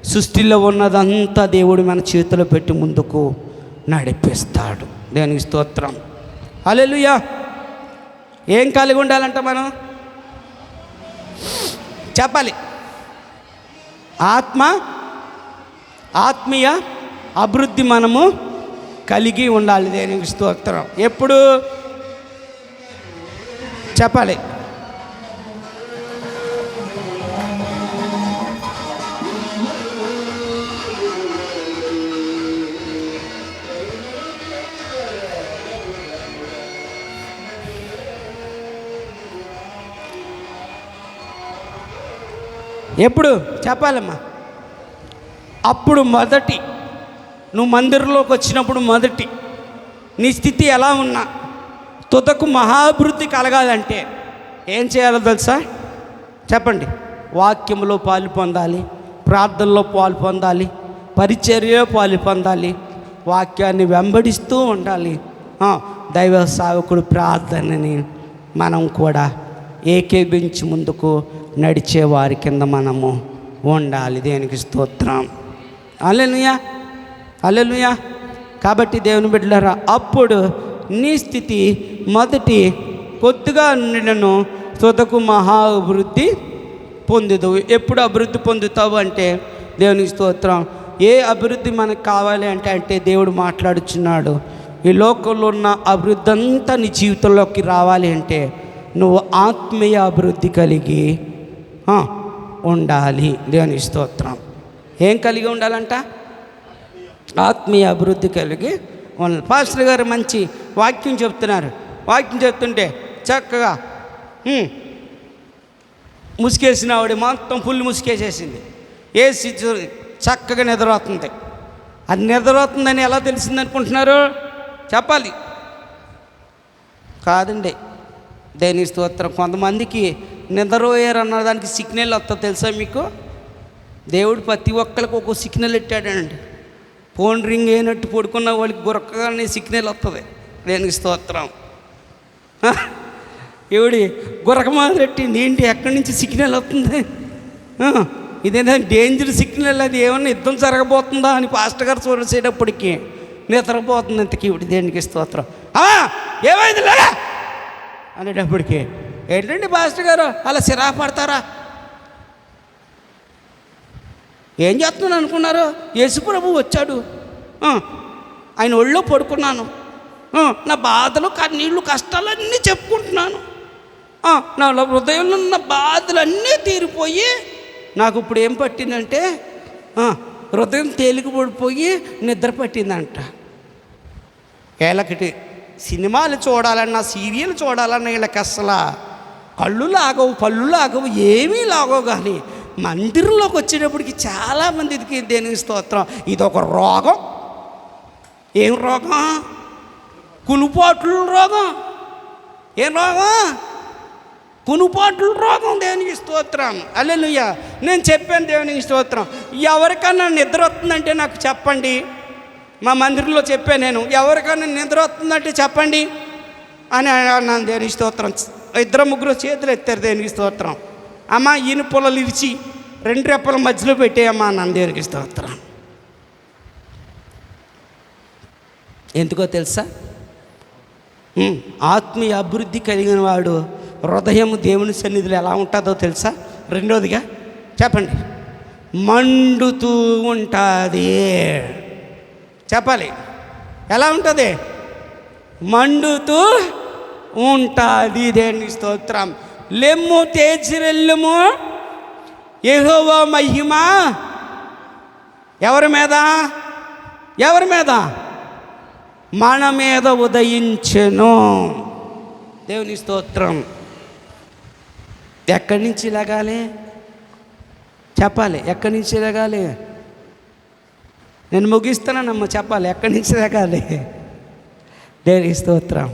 సృష్టిలో ఉన్నదంతా దేవుడు మన చేతిలో పెట్టి ముందుకు నడిపిస్తాడు. దేవునికి స్తోత్రం. హల్లెలూయా. ఏం కలిగి ఉండాలంట మనం? చెప్పాలి. ఆత్మీయ అభివృద్ధి మనము కలిగి ఉండాలి. దేనికి స్తోత్రం. ఎప్పుడు చెప్పాలి? ఎప్పుడు చెప్పాలమ్మా? అప్పుడు నువ్వు మందిరంలోకి వచ్చినప్పుడు నీ స్థితి ఎలా ఉన్నా తుదకు మహాభివృద్ధి కలగాలంటే ఏం చేయాలో తెలుసా? చెప్పండి. వాక్యంలో పాలు పొందాలి, ప్రార్థనలో పాలు పొందాలి, పరిచర్యలో పాలు పొందాలి, వాక్యాన్ని వెంబడిస్తూ ఉండాలి. దైవ సేవకుడు ప్రార్థనని మనం కూడా ఏకీభించి ముందుకు నడిచే వారి కింద మనము ఉండాలి. దేనికి స్తోత్రం. హల్లెలూయా. హల్లెలూయా. కాబట్టి దేవుని బిడ్డలారా, అప్పుడు నీ స్థితి కొద్దిగా నిన్ను తుదకు మహా అభివృద్ధి పొందుదు. ఎప్పుడు అభివృద్ధి పొందుతావు అంటే దేవునికి స్తోత్రం. ఏ అభివృద్ధి మనకు కావాలి అంటే దేవుడు మాట్లాడుచున్నాడు. ఈ లోకంలో ఉన్న అభివృద్ధి అంతా నీ జీవితంలోకి రావాలి అంటే నువ్వు ఆత్మీయ అభివృద్ధి కలిగి ఉండాలి. దేవునికి స్తోత్రం. ఏం కలిగి ఉండాలంట? ఆత్మీయ అభివృద్ధి కలిగి ఉండాలి. పాస్టర్ గారు మంచి వాక్యం చెప్తున్నారు. వాక్యం చెప్తుంటే చక్కగా ముసుకేసిన ఆవిడ మొత్తం ఫుల్ ముసుకేసేసింది. వేసి చక్కగా నిద్రపోతుంది. అది నిద్రపోతుందని ఎలా తెలిసింది అనుకుంటున్నారు? చెప్పాలి. కాదండి. దేనికి స్తోత్రం. కొంతమందికి నిద్రపోయారు అన్నదానికి సిగ్నల్ వస్తుంది తెలుసా మీకు? దేవుడు ప్రతి ఒక్కరికి ఒక్కో సిగ్నల్ ఇట్టాడండి. ఫోన్ రింగ్ అయినట్టు పడుకున్న వాళ్ళకి గురకగానే సిగ్నల్ వస్తుంది. దేనికి స్తోత్రం. ఎవడి గురక మాదిరి పెట్టింది ఏంటి? ఎక్కడి నుంచి సిగ్నల్ వస్తుంది? ఇదేనా డేంజర్ సిగ్నల్? అది ఏమన్నా యుద్ధం జరగబోతుందా అని పాస్టర్ గారు చూసేటప్పటికి నిద్రపోతుంది ఇంతకీ ఇవిడి దేనికి స్తోత్రం. ఏమైంది లే అనేటప్పటికి, ఏంటండి పాస్టర్ గారు అలా సిరా పడతారా? ఏం చేస్తున్నాను అనుకున్నారు? యేసుప్రభు వచ్చాడు, ఆయన ఒళ్ళో పడుకున్నాను, నా బాధలు కన్నీళ్ళు కష్టాలన్నీ చెప్పుకుంటున్నాను, నా హృదయంలో ఉన్న బాధలన్నీ తీరిపోయి నాకు ఇప్పుడు ఏం పట్టిందంటే హృదయం తేలిక పడిపోయి నిద్ర పట్టిందంట. వీళ్ళకి సినిమాలు చూడాలన్నా సీరియల్ చూడాలన్నా వీళ్ళకి అసలు కళ్ళు లాగవు, పళ్ళు లాగవు, ఏమీ లాగవు. కానీ మందిరంలోకి వచ్చేటప్పటికి చాలామందికి దేనికి స్తోత్రం, ఇదొక రోగం. ఏం రోగం? కునుపాట్ల రోగం. ఏం రోగం? కునుపాట్ల రోగం. దేవునికి స్తోత్రం. హల్లెలూయా. నేను చెప్పాను దేవునికి స్తోత్రం. ఎవరికన్నా నిద్ర వస్తుందంటే నాకు చెప్పండి. మా మందిరంలో చెప్పాను నేను, ఎవరికన్నా నిద్ర వస్తుందంటే చెప్పండి అని అన్నాను. దేవునికి స్తోత్రం. 2-3 చేతులు ఎత్తారు. దేవునికి స్తోత్రం. అమ్మ ఈయన పొలలు ఇరిచి 2 రెప్పల మధ్యలో పెట్టేయమ్మా అన్నాను. దేవునికి స్తోత్రం. ఎందుకో తెలుసా? ఆత్మీయ అభివృద్ధి కలిగిన వాడు హృదయం దేవుని సన్నిధిలో ఎలా ఉంటుందో తెలుసా? రెండోదిగా చెప్పండి, మండుతూ ఉంటుంది. చెప్పాలి, ఎలా ఉంటుంది? మండుతూ ఉంటుంది. దేవుని స్తోత్రం. లెమ్ము తేజరెల్లుము, యెహోవా మహిమ ఎవరి మీద? ఎవరి మీద? మన మీద ఉదయించెను. దేవుని స్తోత్రం. ఎక్కడి నుంచి లెగాలి? చెప్పాలి, ఎక్కడి నుంచి లెగాలి? నేను ముగిస్తున్నానమ్మ, చెప్పాలి ఎక్కడి నుంచి లెగాలి? దేవుని స్తోత్రం.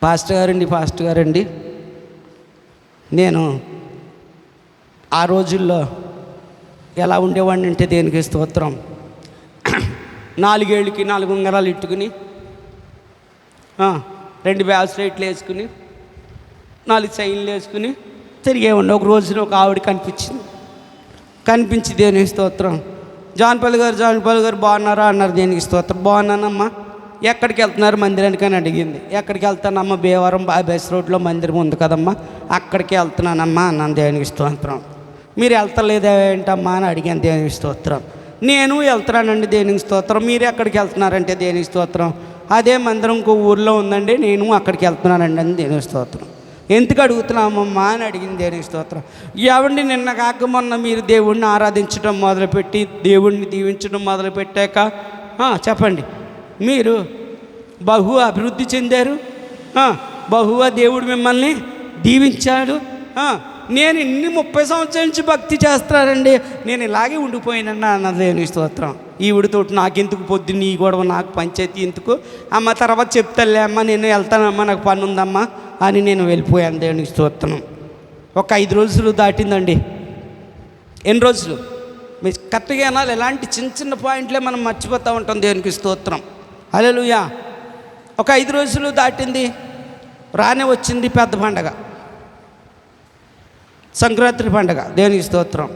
పాస్టర్ గారండి నేను ఆ రోజుల్లో ఎలా ఉండేవాడిని అంటే దేనికి స్తోత్రం, 4 ఏళ్ళకి 4 ఉంగరాలు ఇట్టుకుని 2 బ్యాస్లైట్లు వేసుకుని 4 చైన్లు వేసుకుని తిరిగేవాడిని. ఒక రోజున ఒక ఆవిడ కనిపించి దేనికి స్తోత్రం, జాన్పల్లి గారు బాగున్నారా అన్నారు. దేనికి స్తోత్రం. బాగున్నానమ్మా. ఎక్కడికి వెళ్తున్నారు మందిరానికి అని అడిగింది. ఎక్కడికి వెళ్తానమ్మా? భీమవరం బైపాస్ రోడ్లో మందిరం ఉంది కదమ్మా, అక్కడికి వెళ్తున్నానమ్మా అన్నాను. దేవునికి స్తోత్రం. మీరు వెళ్తలేదా ఏంటమ్మా అని అడిగాను. దేవునికి స్తోత్రం. నేను వెళ్తున్నానండి. దేవునికి స్తోత్రం. మీరు ఎక్కడికి వెళ్తున్నారంటే దేవునికి స్తోత్రం, అదే మందిరం ఇంకో ఊర్లో ఉందండి, నేను అక్కడికి వెళ్తున్నానండి అని దేవునికి స్తోత్రం. ఎందుకు అడుగుతున్నామమ్మా అని అడిగింది. దేవునికి స్తోత్రం. ఎవరిని నిన్న కాక మొన్న మీరు దేవుణ్ణి ఆరాధించడం మొదలుపెట్టి దేవుణ్ణి దీవించడం మొదలుపెట్టాక చెప్పండి, మీరు బహు అభివృద్ధి చెందారు, బహుగా దేవుడు మిమ్మల్ని దీవించాడు. నేను ఇన్ని 30 సంవత్సరాల నుంచి భక్తి చేస్తానండి, నేను ఇలాగే ఉండిపోయినన్నా అన్నది. దేవునికి స్తోత్రం. ఈవిడితోటి నాకెందుకు పొద్దున్న ఈ గొడవ, నాకు పంచాయతీ ఎందుకు అమ్మ, తర్వాత చెప్తాలే అమ్మ, నేను వెళ్తానమ్మా, నాకు పని ఉందమ్మా అని నేను వెళ్ళిపోయాను. దేవునికి స్తోత్రం. ఒక 5 రోజులు దాటిందండి. ఎన్ని రోజులు? మీరు కరెక్ట్గా అనాలి. ఎలాంటి చిన్న పాయింట్లే మనం మర్చిపోతూ ఉంటాం. దేవునికి స్తోత్రం. హల్లెలూయా. ఒక 5 రోజులు దాటింది. రానే వచ్చింది పెద్ద పండగ, సంక్రాంతి పండగ. దేవునికి స్తోత్రం.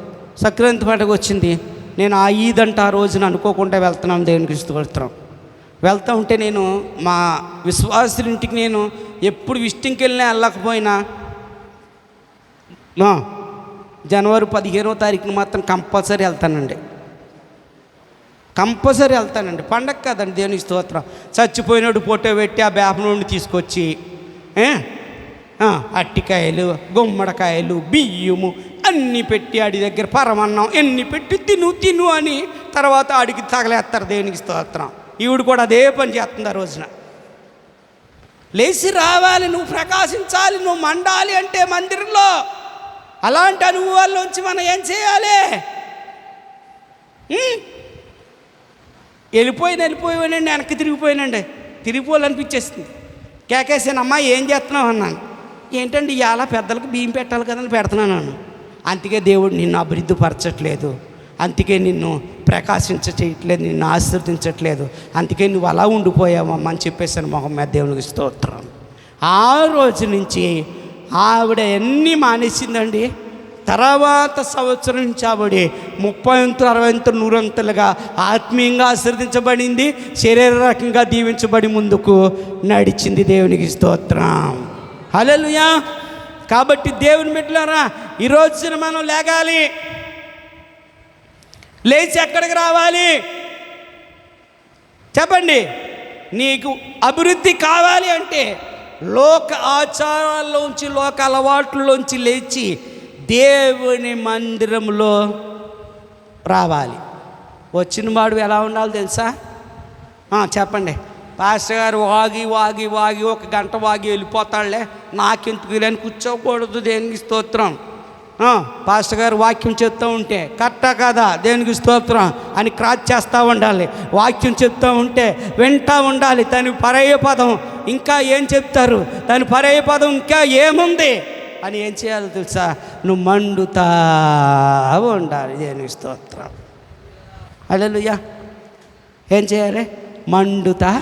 సంక్రాంతి పండగ వచ్చింది. నేను ఆ ఈదంట ఆ రోజున అనుకోకుండా వెళ్తున్నాను. దేవునికి స్తోత్రం. వెళ్తూ ఉంటే నేను మా విశ్వాసులింటికి నేను ఎప్పుడు విజిటింగ్కి వెళ్ళినా వెళ్ళకపోయినా జనవరి 15వ తారీఖున మాత్రం కంపల్సరీ వెళ్తానండి. కంపల్సరీ వెళ్తానండి. పండగ కదండి. దేవునికి స్తోత్రం. చచ్చిపోయినోడు ఫోటో పెట్టి ఆ బేప నుండి తీసుకొచ్చి అట్టికాయలు, గుమ్మడికాయలు, బియ్యము అన్నీ పెట్టి ఆడి దగ్గర పరమన్నం ఎన్ని పెట్టి తిను అని తర్వాత ఆడికి తగలేస్తారు. దేవునికి స్తోత్రం. ఈవిడు కూడా అదే పని చేస్తుంది. ఆ రోజున లేచి రావాలి, నువ్వు ప్రకాశించాలి, నువ్వు మండాలి అంటే మందిరంలో. అలాంటి అనుభవాల్లోంచి మనం ఏం చేయాలి? వెళ్ళిపోయానండి, వెనక్కి తిరిగిపోవాలనిపించేస్తుంది. కేకేసాను, అమ్మా ఏం చేస్తున్నావు అన్నాను. ఏంటండి ఇలా పెద్దలకు బియ్యం పెట్టాలి కదని పెడుతున్నాను. అందుకే దేవుడు నిన్ను అభివృద్ధిపరచట్లేదు, అందుకే నిన్ను ప్రకాశించట్లేదు, నిన్ను ఆశీర్వదించట్లేదు, అందుకే నువ్వు అలా ఉండిపోయావమ్మా అని చెప్పేసాను మొహం మీద. దేవునికి స్తోత్రం. ఆ రోజు నుంచి ఆవిడ ఎన్ని మానేసిందండి. తర్వాత సంవత్సరించబడి 30 60 100 ఆత్మీయంగా ఆశీర్వదించబడింది, శరీరకంగా దీవించబడి ముందుకు నడిచింది. దేవునికి స్తోత్రం. హల్లెలూయా. కాబట్టి దేవుని బిడ్డలారా, ఈ రోజున మనం లేగాలి. లేచి ఎక్కడికి రావాలి చెప్పండి? నీకు అభివృద్ధి కావాలి అంటే లోక ఆచారాల్లోంచి, లోక అలవాట్లలోంచి లేచి దేవుని మందిరంలో రావాలి. వచ్చిన వాడు ఎలా ఉండాలో తెలుసా? చెప్పండి. పాస్టర్ గారు వాగి వాగి వాగి 1 గంట వాగి వెళ్ళిపోతాడులే, నాకెందుకు లేని కూర్చోకూడదు. దేనికి స్తోత్రం. పాస్టర్ గారు వాక్యం చెప్తూ ఉంటే కరెక్టా కాదా? దేనికి స్తోత్రం అని క్రాచ్ చేస్తూ ఉండాలి. వాక్యం చెప్తూ ఉంటే వింటూ ఉండాలి. దాని పర్యాయ పదం ఇంకా ఏం చెప్తారు, దాని పర్యాయ పదం ఇంకా ఏముంది అని ఏం చేయాలో తెలుసా? నువ్వు మండుతా ఉండాలి. దేనికి స్తోత్రం. హల్లెలూయా. ఏం చేయాలి? మండుతా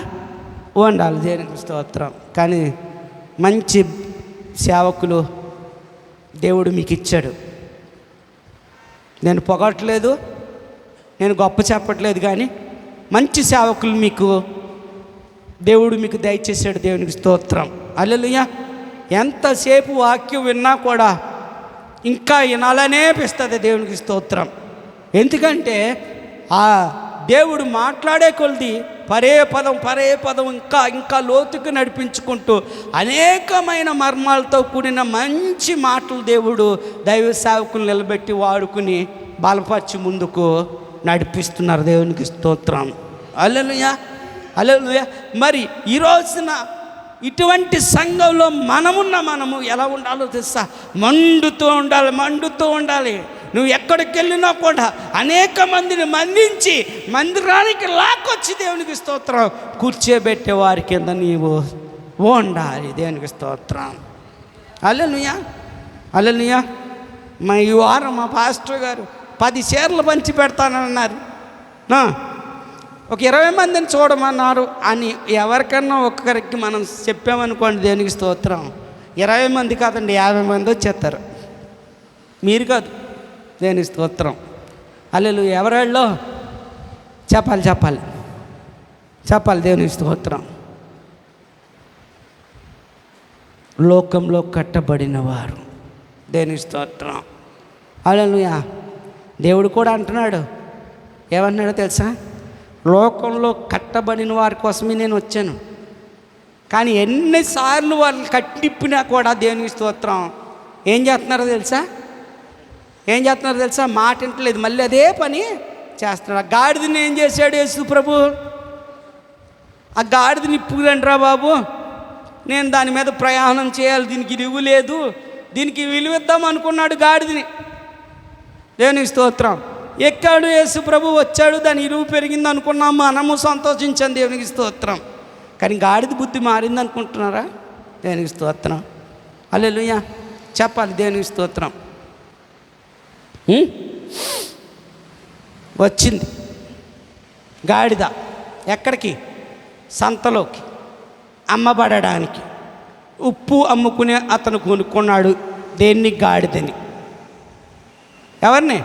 ఉండాలి. దేనికి స్తోత్రం. కానీ మంచి సేవకులు దేవుడు మీకు ఇచ్చాడు. నేను పొగట్లేదు, నేను గొప్ప చెప్పట్లేదు, కానీ మంచి సేవకులు మీకు దేవుడు మీకు దయచేశాడు. దేవునికి స్తోత్రం. హల్లెలూయా. ఎంతసేపు వాక్యం విన్నా కూడా ఇంకా వినాలనే అనిపిస్తుంది. దేవునికి స్తోత్రం. ఎందుకంటే ఆ దేవుడు మాట్లాడే కొలది పరే పదం ఇంకా ఇంకా లోతుకు నడిపించుకుంటూ అనేకమైన మర్మాలతో కూడిన మంచి మాటలు దేవుడు దైవ సేవకులు నిలబెట్టి వాడుకుని బలపరిచి ముందుకు నడిపిస్తున్నారు. దేవునికి స్తోత్రం. హల్లెలూయా. హల్లెలూయా. మరి ఈ రోజున ఇటువంటి సంఘంలో మనము ఎలా ఉండాలో తెలుసా? మండుతూ ఉండాలి. నువ్వు ఎక్కడికి వెళ్ళినా కూడా అనేక మందిని మందించి మందిరానికి లాక్కొచ్చి దేవునికి స్తోత్రం కూర్చోబెట్టే వారి కింద నీవు ఉండాలి. దేవునికి స్తోత్రం. హల్లెలూయా. హల్లెలూయా. ఈ వారం మా పాస్టర్ గారు 10 చీరలు పంచి పెడతానన్నారు. ఒక 20 మందిని చూడమన్నారు అని ఎవరికన్నా ఒక్కరికి మనం చెప్పామనుకోండి, దేనికి స్తోత్రం, 20 మంది కాదండి 50 మంది వచ్చేస్తారు. మీరు కాదు. దేనికి స్తోత్రం. హల్లెలూయా. ఎవరాళ్ళో చెప్పాలి. దేవునికి స్తోత్రం. లోకంలో కట్టబడిన వారు. దేనికి స్తోత్రం. హల్లెలూయా. దేవుడు కూడా అంటున్నాడు. ఏమన్నాడో తెలుసా? లోకంలో కట్టబడిన వారి కోసమే నేను వచ్చాను. కానీ ఎన్నిసార్లు వాళ్ళు కట్టిప్పినా కూడా దేవునికి స్తోత్రం ఏం చేస్తున్నారో తెలుసా? మాట వింటలేదు, మళ్ళీ అదే పని చేస్తున్నారు. ఆ గాడిదని ఏం చేశాడు యేసు ప్రభు? ఆ గాడిదని ఇప్పుడండి రా బాబు, నేను దాని మీద ప్రయాణం చేయాలి, దీనికి విలువ లేదు, దీనికి విలువిద్దాం అనుకున్నాడు గాడిదని. దేవునికి స్తోత్రం. ఎక్కాడు యేసు ప్రభు, వచ్చాడు, దాని ఇరువు పెరిగింది అనుకున్నాము, మనము సంతోషించాం. దేవునికి స్తోత్రం. కానీ గాడిద బుద్ధి మారింది అనుకుంటున్నారా? దేవునికి స్తోత్రం. హల్లెలూయా. చెప్పాలి. దేవునికి స్తోత్రం. వచ్చింది గాడిద ఎక్కడికి? సంతలోకి అమ్మబడడానికి. ఉప్పు అమ్ముకునే అతను కొనుక్కున్నాడు దేన్ని? గాడిదని. ఎవరిని?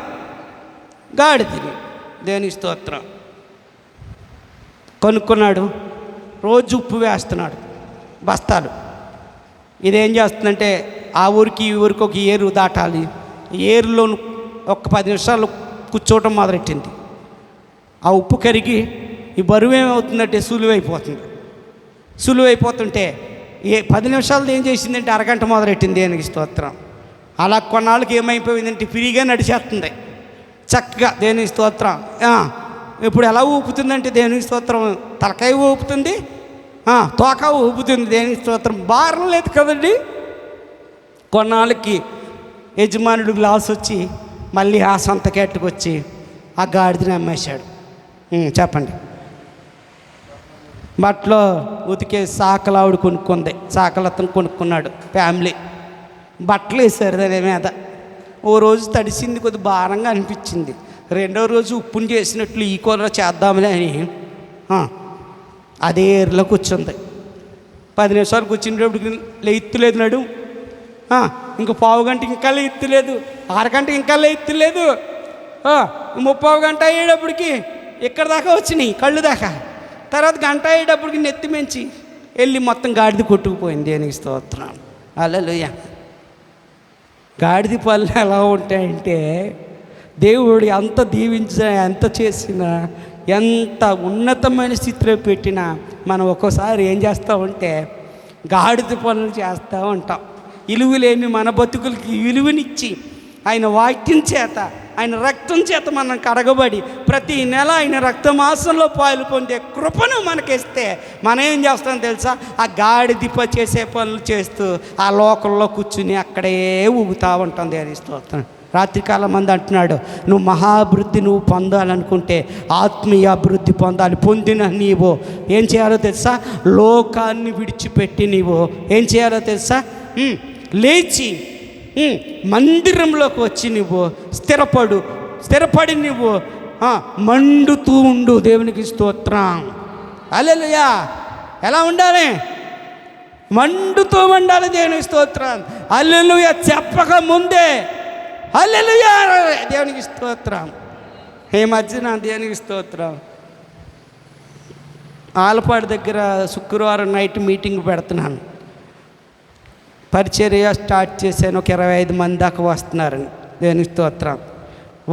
గాడిదని. దేవునికి స్తోత్రం. కొనుక్కున్నాడు. రోజు ఉప్పు వేస్తున్నాడు బస్తాలు. ఇదేం చేస్తుందంటే ఆ ఊరికి ఈ ఊరికి ఒక ఏరు దాటాలి. ఏరులో ఒక 10 నిమిషాలు కూర్చోవటం మొదలెట్టింది. ఆ ఉప్పు కరిగి ఈ బరువు ఏమవుతుందంటే సులువైపోతుంటే 10 నిమిషాలు ఏం చేసిందంటే అరగంట మొదలెట్టింది. దేనికి స్తోత్రం. అలా కొన్నాళ్ళకి ఏమైపోయిందంటే ఫ్రీగా నడిచేస్తుంది చక్కగా. దేనికి స్తోత్రం. ఇప్పుడు ఎలా ఊపుతుందంటే దేవునికి స్తోత్రం, తలకాయ ఊపుతుంది, తోక ఊపుతుంది. దేనికి స్తోత్రం. భారం లేదు కదండి. కొన్నాళ్ళకి యజమానుడు గ్లాస్ వచ్చి మళ్ళీ ఆ సంతకెట్టుకు వచ్చి ఆ గాడిదని అమ్మేశాడు. చెప్పండి. బట్టలో ఉతికే సాకలావిడ కొనుక్కుంది. సాకలతను కొనుక్కున్నాడు. ఫ్యామిలీ బట్టలు వేసారు దాని మీద. ఓ రోజు తడిసింది, కొద్ది భారంగా అనిపించింది. రెండో రోజు ఉప్పుని చేసినట్లు ఈ కూర చేద్దామని అని అదే ఏరులో కూర్చుంది. 10 నిమిషాలు కూర్చునేటప్పుడు ఎత్తులేదు నడు. ఇంక పావు గంట ఇంకా ఎత్తులేదు, అరగంట ఇంకా ఎత్తులేదు, 30 గంట అయ్యేటప్పటికి ఇక్కడ దాకా వచ్చినాయి కళ్ళు దాకా. తర్వాత గంట అయ్యేటప్పటికి నెత్తి మించి వెళ్ళి మొత్తం గాడిద కొట్టుకుపోయింది. దేనికి స్తోత్రం. హల్లెలూయా. గాడిద పళ్ళు ఎలా ఉంటాయంటే దేవుడు ఎంత దీవించినా ఎంత చేసినా ఎంత ఉన్నతమైన స్థితిలో పెట్టినా మనం ఒక్కోసారి ఏం చేస్తామంటే గాడిద పనులు చేస్తూ ఉంటాం. విలువ లేని మన బతుకులకి విలువనిచ్చి ఆయన వాక్యం చేత ఆయన రక్తం చేత మనం కడగబడి ప్రతి నెల ఆయన రక్తమాసంలో పాలు పొందే కృపను మనకిస్తే మనం ఏం చేస్తాం తెలుసా? ఆ గాడిదిప్ప చేసే పనులు చేస్తూ ఆ లోకంలో కూర్చుని అక్కడే ఊగుతూ ఉంటాం. దేని స్తోత్రం. రాత్రికాలం మంది అంటున్నాడు, నువ్వు మహాభివృద్ధి నువ్వు పొందాలనుకుంటే ఆత్మీయ అభివృద్ధి పొందాలి. పొందిన నీవు ఏం చేయాలో తెలుసా? లోకాన్ని విడిచిపెట్టి నీవు ఏం చేయాలో తెలుసా? లేచి మందిరంలోకి వచ్చి నువ్వు స్థిరపడి నువ్వు మండుతూ ఉండు. దేవునికి స్తోత్రం. హల్లెలూయా. ఎలా ఉండాలి? మండుతూ ఉండాలి. దేవునికి స్తోత్రం. హల్లెలూయా చెప్పక ముందే హల్లెలూయా. దేవునికి స్తోత్రం. ఈ మధ్యన దేవునికి స్తోత్రం. ఆలపాడు దగ్గర శుక్రవారం నైట్ మీటింగ్ పెడుతున్నాను. పరిచర్య స్టార్ట్ చేశాను. ఒక 25 మంది దాకా వస్తున్నారని. దేనికి స్తోత్రం.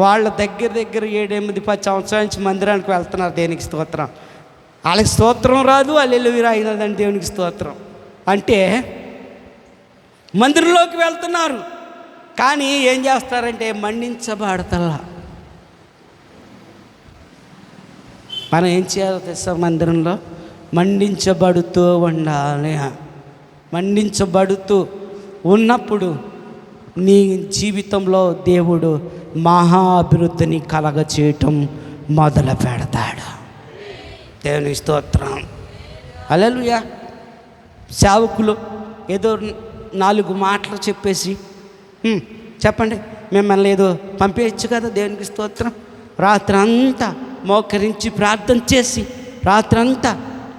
వాళ్ళ దగ్గర 7-8-10 సంవత్సరాల నుంచి మందిరానికి వెళ్తున్నారు. దేనికి స్తోత్రం. వాళ్ళకి స్తోత్రం రాదు, హల్లెలూయా రాయలేదని దేవునికి స్తోత్రం. అంటే మందిరంలోకి వెళ్తున్నారు కానీ ఏం చేస్తారంటే మండించబడతల్లా. మనం ఏం చేయాలో తెలుసా? మందిరంలో మండించబడుతూ ఉండాలి. మండించబడుతూ ఉన్నప్పుడు నీ జీవితంలో దేవుడు మహా అభివృద్ధిని కలగచేయటం మొదలు పెడతాడు. దేవుని స్తోత్రం. హల్లెలూయా. సేవకులు ఏదో 4 మాటలు చెప్పేసి చెప్పండి మిమ్మల్ని ఏదో పంపేయచ్చు కదా. దేవునికి స్తోత్రం. రాత్రంతా మోకరించి ప్రార్థన చేసి రాత్రంతా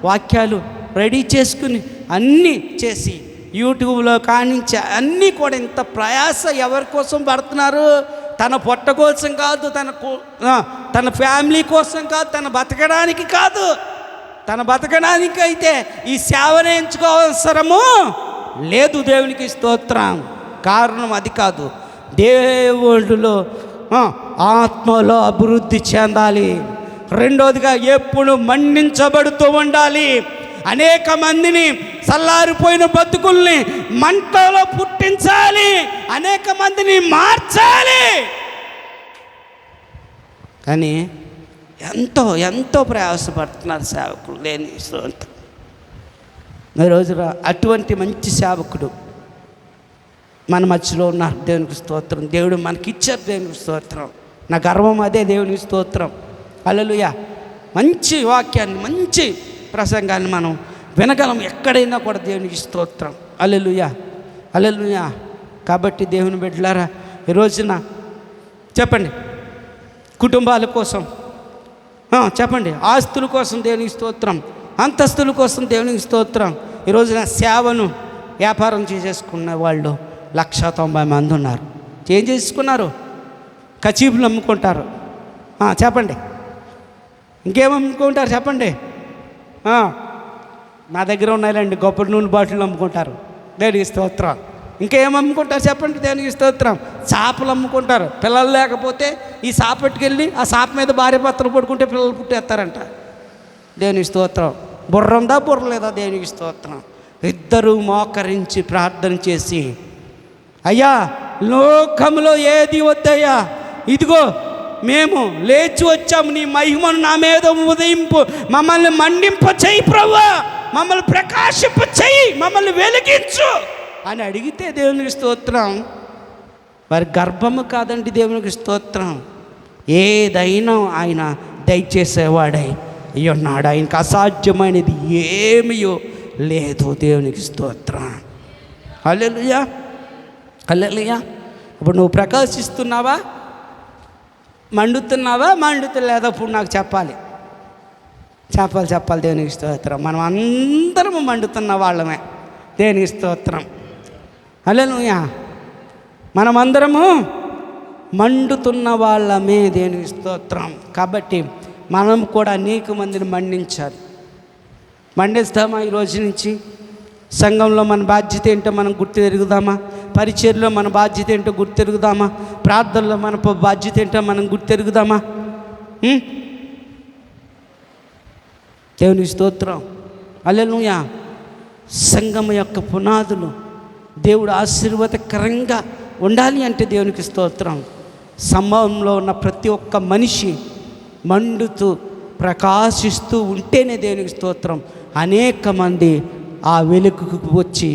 వాక్యాలు రెడీ చేసుకుని అన్నీ చేసి యూట్యూబ్లో కానించి అన్నీ కూడా ఇంత ప్రయాస ఎవరి కోసం పడుతున్నారు? తన పొట్ట కోసం కాదు, తన ఫ్యామిలీ కోసం కాదు, తన బతకడానికి కాదు. తన బతకడానికి అయితే ఈ సేవను ఎంచుకోవసరము లేదు. దేవునికి స్తోత్రం. కారణం అది కాదు. దేవుడిలో ఆత్మలో అభివృద్ధి చెందాలి. రెండోదిగా ఎప్పుడు మండించబడుతూ ఉండాలి. అనేక మందిని చల్లారిపోయిన బతుకుల్ని మంటలో పుట్టించాలి. అనేక మందిని మార్చాలి. కానీ ఎంతో ప్రయాసపడుతున్నారు సేవకులు. లేని ఈరోజు అటువంటి మంచి సేవకుడు మన మధ్యలో ఉన్నారు. దేవునికి స్తోత్రం. దేవుడు మనకి ఇచ్చారు. దేవునికి స్తోత్రం. నా గర్వం అదే. దేవునికి స్తోత్రం. హల్లెలూయా. మంచి వాక్యాన్ని మంచి ప్రసంగాన్ని మనం వినగలం ఎక్కడైనా కూడా. దేవునికి స్తోత్రం. హల్లెలూయా. హల్లెలూయా. కాబట్టి దేవుని బిడ్డలారా ఈ రోజున చెప్పండి, కుటుంబాల కోసం చెప్పండి, ఆస్తుల కోసం దేవునికి స్తోత్రం, అంతస్తుల కోసం దేవునికి స్తోత్రం. ఈ రోజున సేవను వ్యాపారం చేసేసుకున్న వాళ్ళు 190 మంది ఉన్నారు. ఏం చేసుకున్నారు? కచీపులు అమ్ముకుంటారు. చెప్పండి, ఇంకేం అమ్ముకుంటారు చెప్పండి? నా దగ్గర ఉన్నాయిలేండి గొప్ప నూనె బాటిల్ అమ్ముకుంటారు. దేవునికి స్తోత్రం. ఇంకేం అమ్ముకుంటారు చెప్పండి? దేవునికి స్తోత్రం. చేపలు అమ్ముకుంటారు. పిల్లలు లేకపోతే ఈ చేప పెట్టుకెళ్ళి ఆ చేప మీద భార్య భర్తలు పడుకుంటే పిల్లలు పుట్టేస్తారంట. దేవునికి స్తోత్రం. బుర్ర ఉందా బుర్ర లేదా? దేవునికి స్తోత్రం. ఇద్దరు మోకరించి ప్రార్థన చేసి, అయ్యా లోకంలో ఏది వద్దయ్యా, ఇదిగో మేము లేచి వచ్చాము, నీ మహిమను నా మీద ఉదయింపు, మమ్మల్ని మండింప చెయ్యి ప్రభువా, మమ్మల్ని ప్రకాశింప చెయ్యి, మమ్మల్ని వెలిగించు అని అడిగితే దేవునికి స్తోత్రం. వారి గర్భము కాదండి దేవునికి స్తోత్రం. ఏదైనా ఆయన దయచేసేవాడై ఉన్నాడు. ఆయనకు అసాధ్యమైనది ఏమీయో లేదు. దేవునికి స్తోత్రం. హల్లెలూయా. హల్లెలూయా. ఇప్పుడు నువ్వు ప్రకాశిస్తున్నావా, మండుతున్నావా, మండుతలేదా? ఇప్పుడు నాకు చెప్పాలి. దేవునికి స్తోత్రం. మనం అందరము మండుతున్న వాళ్ళమే. దేవునికి స్తోత్రం. హల్లెలూయా. మనమందరము మండుతున్న వాళ్ళమే, దేవునికి స్తోత్రం. కాబట్టి మనం కూడా అనేక మందిని మండించాలి. మండిస్తామా? ఈ రోజు నుంచి సంఘంలో మన బాధ్యత ఏంటో మనం గుర్తెరుగుదామా? పరిచర్లో మన బాధ్యత ఏంటో గుర్తెరుగుదామా? ప్రార్థనలో మన బాధ్యత ఏంటో మనం గుర్తెరుగుదామా? దేవునికి స్తోత్రం. హల్లెలూయా. సంఘం యొక్క పునాదులు దేవుడు ఆశీర్వాదకరంగా ఉండాలి అంటే దేవునికి స్తోత్రం. సంఘంలో ఉన్న ప్రతి ఒక్క మనిషి మండుతూ ప్రకాశిస్తూ ఉంటేనే దేవునికి స్తోత్రం అనేక మంది ఆ వెలుగుకు వచ్చి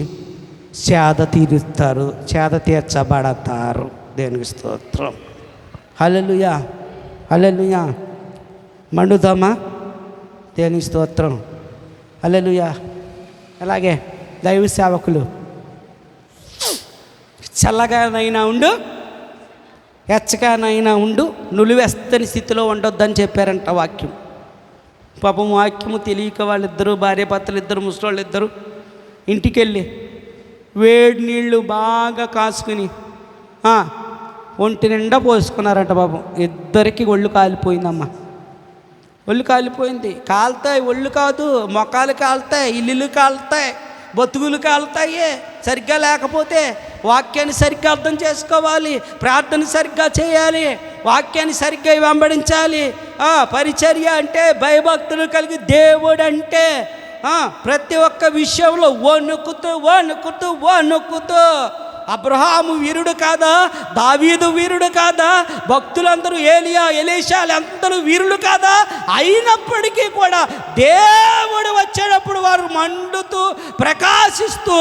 సేద తీర్చబడతారు. దేవునికి స్తోత్రం. హల్లెలూయా. హల్లెలూయా. మండుదామా? దేవునికి స్తోత్రం. హల్లెలూయా. అలాగే దైవ సేవకులు చల్లగానైనా ఉండు, ఎచ్చగానైనా ఉండు, నులివెస్తని స్థితిలో ఉండొద్దని చెప్పారంట వాక్యం. పాపం వాక్యము తెలియక వాళ్ళిద్దరూ భార్యాభర్తలు ఇద్దరు, ముసలోళ్ళు ఇద్దరు ఇంటికి వెళ్ళి వేడి నీళ్ళు బాగా కాసుకుని ఒంటి నిండా పోసుకున్నారంట. పాపం ఇద్దరికి ఒళ్ళు కాలిపోయిందమ్మా. ఒళ్ళు కాలిపోయింది. కాలుతాయి, ఒళ్ళు కాదు, మొఖాలు కాలుతాయి, ఇల్లులు కాలుతాయి, బతుకులు కాలుతాయి. సరిగ్గా లేకపోతే వాక్యాన్ని సరిగ్గా అర్థం చేసుకోవాలి, ప్రార్థన సరిగ్గా చేయాలి, వాక్యాన్ని సరిగ్గా వెంబడించాలి. పరిచర్య అంటే భయభక్తులు కలిగి దేవుడు అంటే ప్రతి ఒక్క విషయంలో వణుకుతూ అబ్రహాము వీరుడు కాదా? దావీదు వీరుడు కాదా? భక్తులందరూ ఏలియా, ఎలీషాలు అందరూ వీరులు కాదా? అయినప్పటికీ కూడా దేవుడు వచ్చేటప్పుడు వారు మండుతూ ప్రకాశిస్తూ